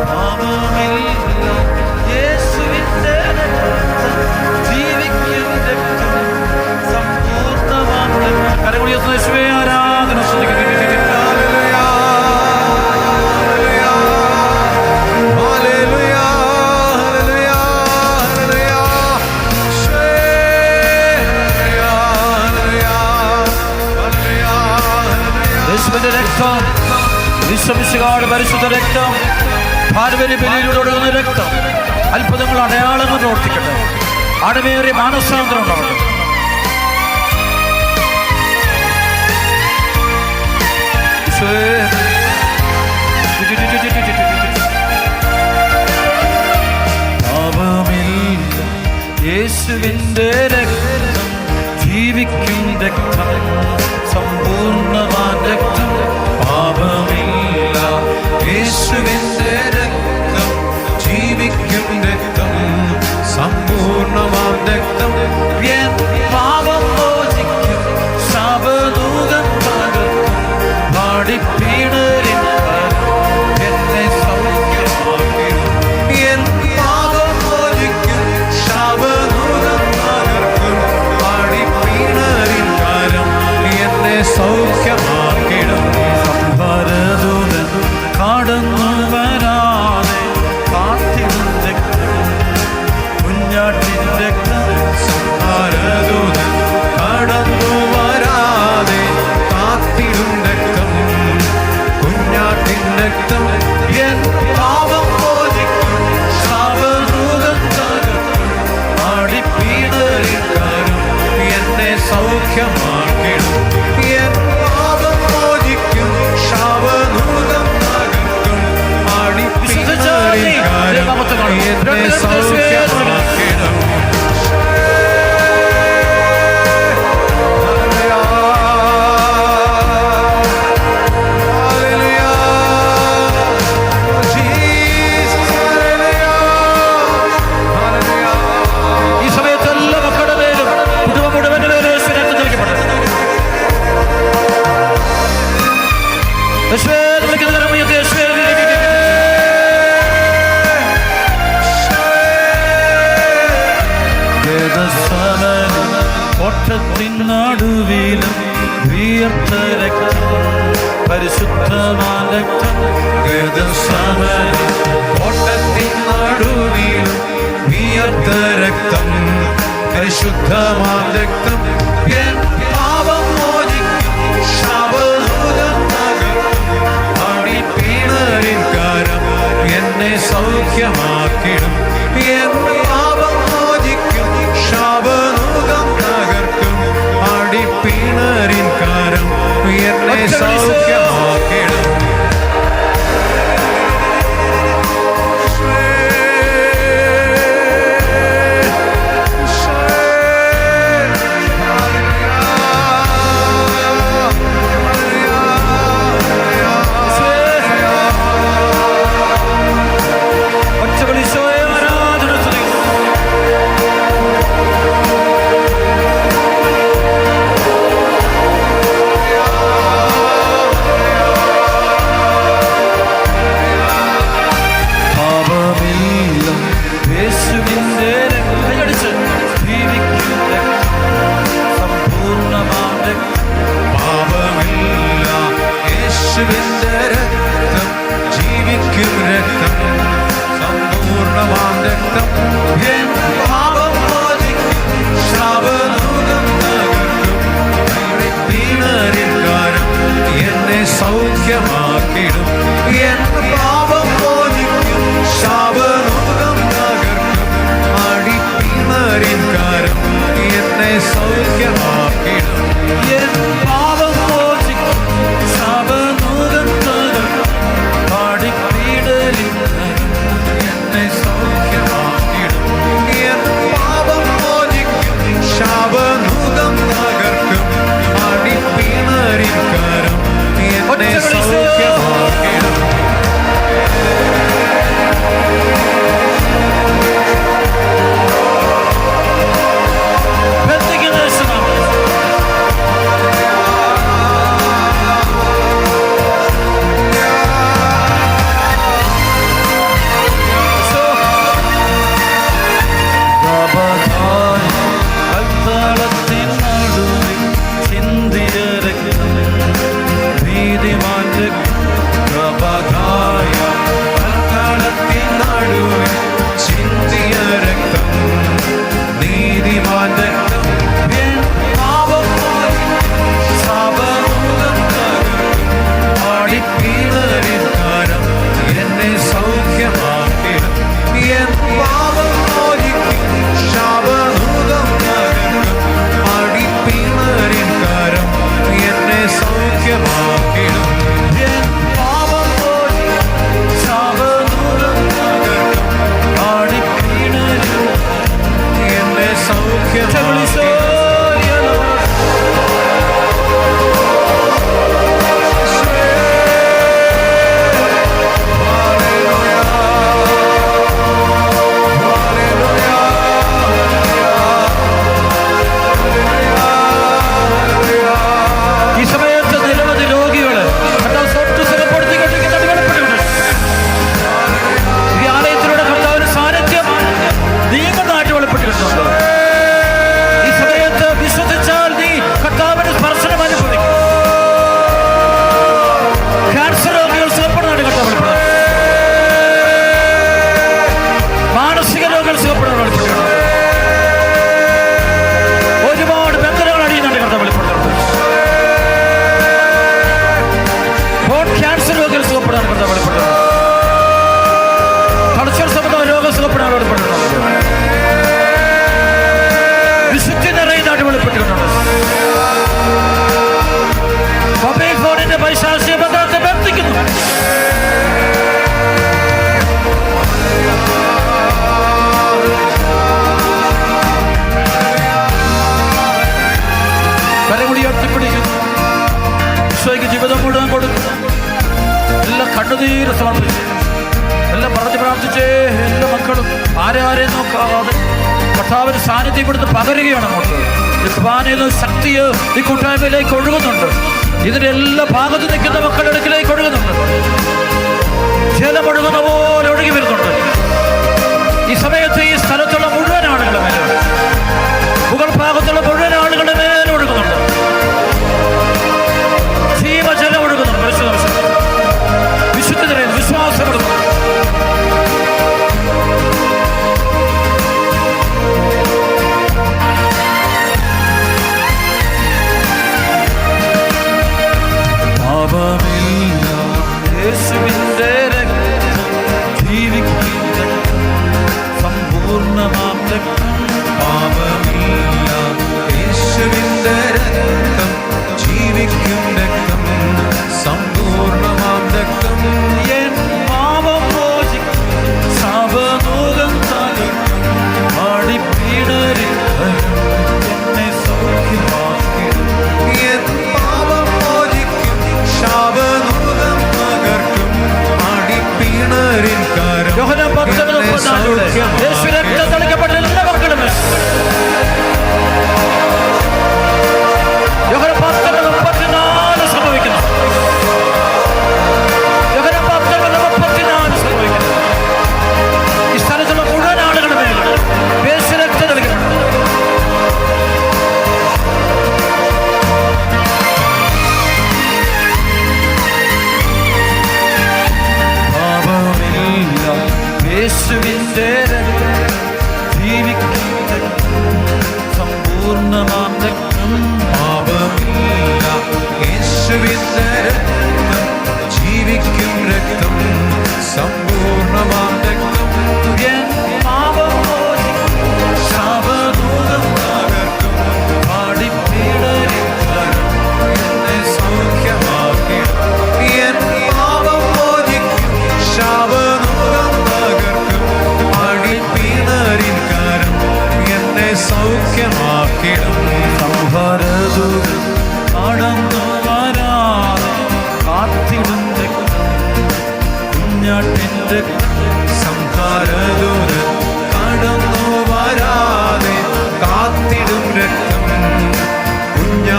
പാപമില്ല യേശുവിന്റെ രക്തം, ജീവിക്കും രക്തം, സമ്പൂർണ്ണമാം രക്തം. കരങ്ങൾ ഉയർത്തുന്ന യേശുവേ ആരാധന ശ്രദ്ധിക്കുന്നു. രക്തം, വിശ്വസിക്കാട് പരിശുദ്ധ രക്തം, ഭാരവരി ബലിയിലൂടെ ഒഴുകുന്ന രക്തം, അത്ഭുതങ്ങൾ അടയാളങ്ങൾ പ്രവർത്തിക്കട്ടെ. അടമേറിയ മാനസാന്തരം ഉണ്ടാവട്ടെ. പാപമില്ല യേശുവിന്റെ രക്തം, ജീവിക്കും രക്തം, സമ്പൂർണ്ണമാം രക്തം. പാപമില്ല യേശുവിന്റെ രക്തം, ജീവിക്കും രക്തം, സമ്പൂർണ്ണമാം രക്തം. എൻ പാപം മോചിക്കും, ശാപദൂതം തകർക്കും, പാടിപ്പീണരിൻ എന്നെ സൗഖ്യമാക്കിടും. എൻ പാപം മോചിക്കും, ശാപദൂതം തകർക്കും, പാടിപ്പീണരിൻ കരം എന്നെ സൗഖ്യമാക്കിടും. സംഹാരദൂതൻ കടന്നു വരാതെ കാത്തിടും രക്തം, കുഞ്ഞാട്ടിൻ രക്തം. സംഹാരദൂതൻ കടന്നു വരാതെ കാത്തിടും രക്തം, കുഞ്ഞാട്ടിൻ രക്തം. എൻ പാപം മോചിക്കും, ശാപദൂതൻ തകർക്കും, പാടിപ്പീണരിൻ കരം എന്നെ സൗഖ്യമാക്കിടും. എൻ പാപം മോചിക്കും, ശാപദൂതം തകർക്കും, പാടിപ്പീണരിൻ കരം എന്നെ സൗഖ്യമാക്കിടും. ഓട്ടത്തിൻ നടുവിലും വീർത്ത രക്തം, പരിശുദ്ധമായ രക്തം ഗതസമനി. ഓട്ടത്തിൻ നടുവിലും വിയർത്ത രക്തം, പരിശുദ്ധമായ രക്തം എൻ പാപം മോചിക്കും. ശാപനൂതം തകർക്കും. അടിപ്പിണരിൻ കരം എന്നെ സൗഖ്യമാക്കിടും. എൻ പാപം മോചിക്കും. ശാപനൂതം തകർക്കും. അടിപ്പിണരിൻ കരം എന്നെ സൗഖ്യമാക്കിടും. സൗഖ്യമാക്കിടും. എൻ പാപം മോചിക്കും. ശാപനൂതം തകർക്കും. അടിപ്പിണരിൻ കരം എന്നെ സൗഖ്യമാക്കിടും. എൻ പാപം മോചിക്കും. ശാപനൂതം തകർക്കും. അടിപ്പിണരിൻ കരം എന്നെ സൗഖ്യമാക്കിടും. എൻ പാപം മോചിക്കും. ശാപനൂതം തകർക്കും. അടിപ്പിണരിൻ കരം എന്നെ സൗഖ്യമാക്കിടും. ജീവിതം മുഴുവൻ കൊടുക്കുന്നു. എല്ലാം കണ്ണുനീര് സമർപ്പിച്ചു. എല്ലാം പറഞ്ഞു പ്രാർത്ഥിച്ചേ. എല്ലാ മക്കളും ആരെയും നോക്കാതെ കർത്താവിന് സാന്നിധ്യം കൊടുത്ത് പകരുകയാണ്. നമുക്ക് ഈ കുർബാനയിൽ ശക്തിയോ ഈ കൂട്ടായ്മയിലേക്ക് ഒഴുകുന്നുണ്ട്. ഇതിന്റെ എല്ലാ ഭാഗത്ത് നിൽക്കുന്ന മക്കളുടെ അടുക്കിലേക്ക് ഒഴുകുന്നുണ്ട്. ജലമൊഴുകുന്ന പോലെ ഒഴുകി വരുന്നുണ്ട്. ഈ സമയത്ത് ഈ സ്ഥലത്തുള്ള മുഴുവൻ ആളുകളുടെ മേലും, മുകൾ ഭാഗത്തുള്ള മുഴുവൻ ആളുകളുടെ മേലും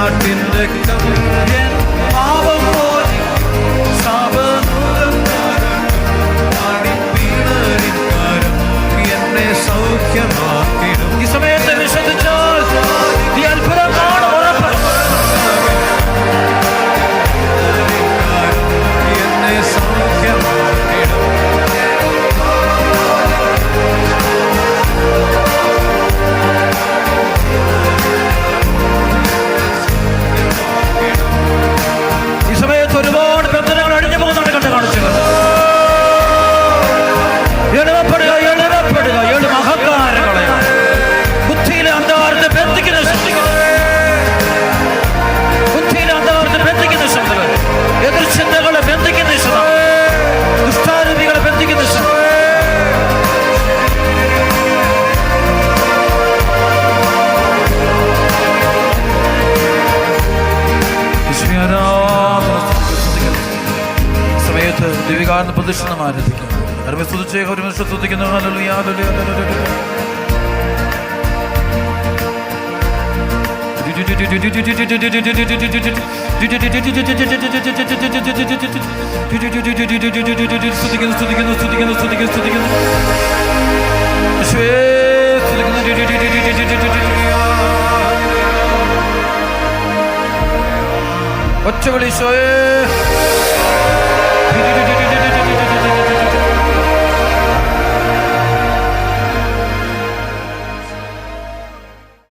കുഞ്ഞാട്ടിൻ രക്തം എൻ പാപം മോചിക്കും ശാപമോചനം അടിപ്പിണരിൻ കരം എന്നെ സൗഖ്യമാക്കിടും. ഈ സമയത്ത് വിശ്വസിച്ചാൽ ഈ അത്ഭുതം കാണും ഉറപ്പ്. എന്നെ സൗഖ്യമാക്കിടും. ഈ സമയത്ത് ഒരുപാട് ബന്ധനങ്ങൾ അടിഞ്ഞു പോകുന്നുണ്ട്. കണ്ട് കാണിച്ചത് എളുപ്പപ്പെടുക എളുപ്പപ്പെടുക എളു മഹക്കാരങ്ങളെ ബുദ്ധിയിലെ അന്ധകാരത്തെ ബന്ധിക്കുന്ന ശക്തികൾ, ബുദ്ധിയിലെ അന്ധകാരത്തെ ബന്ധിക്കുന്ന ശക്തികൾ, എതിർചിന്തകളെ ബന്ധിക്കുന്ന ശക്തികൾ, ദുഷ്ടാരൂപികളെ ബന്ധിക്കുന്ന ശക്തികൾ. സമയത്ത് ദിവികാരന്റെ പ്രതിഷ്ഠനം ആരംഭിക്കാം. സ്തുതിച്ചേ ഒരു നിമിഷം സ്തുതിക്കുന്നു. ഹല്ലേലൂയ, ഹല്ലേലൂയ, ഹല്ലേലൂയ. സ്തുതിക്കുന്നു, സ്തുതിക്കുന്നു, സ്തുതിക്കുന്നു, സ്തുതിക്കുന്നു, സ്തുതിക്കുന്നു. യേശുവേ, സ്തുതിക്കുന്നു. ഒറ്റ വിളി ഈശോയേ.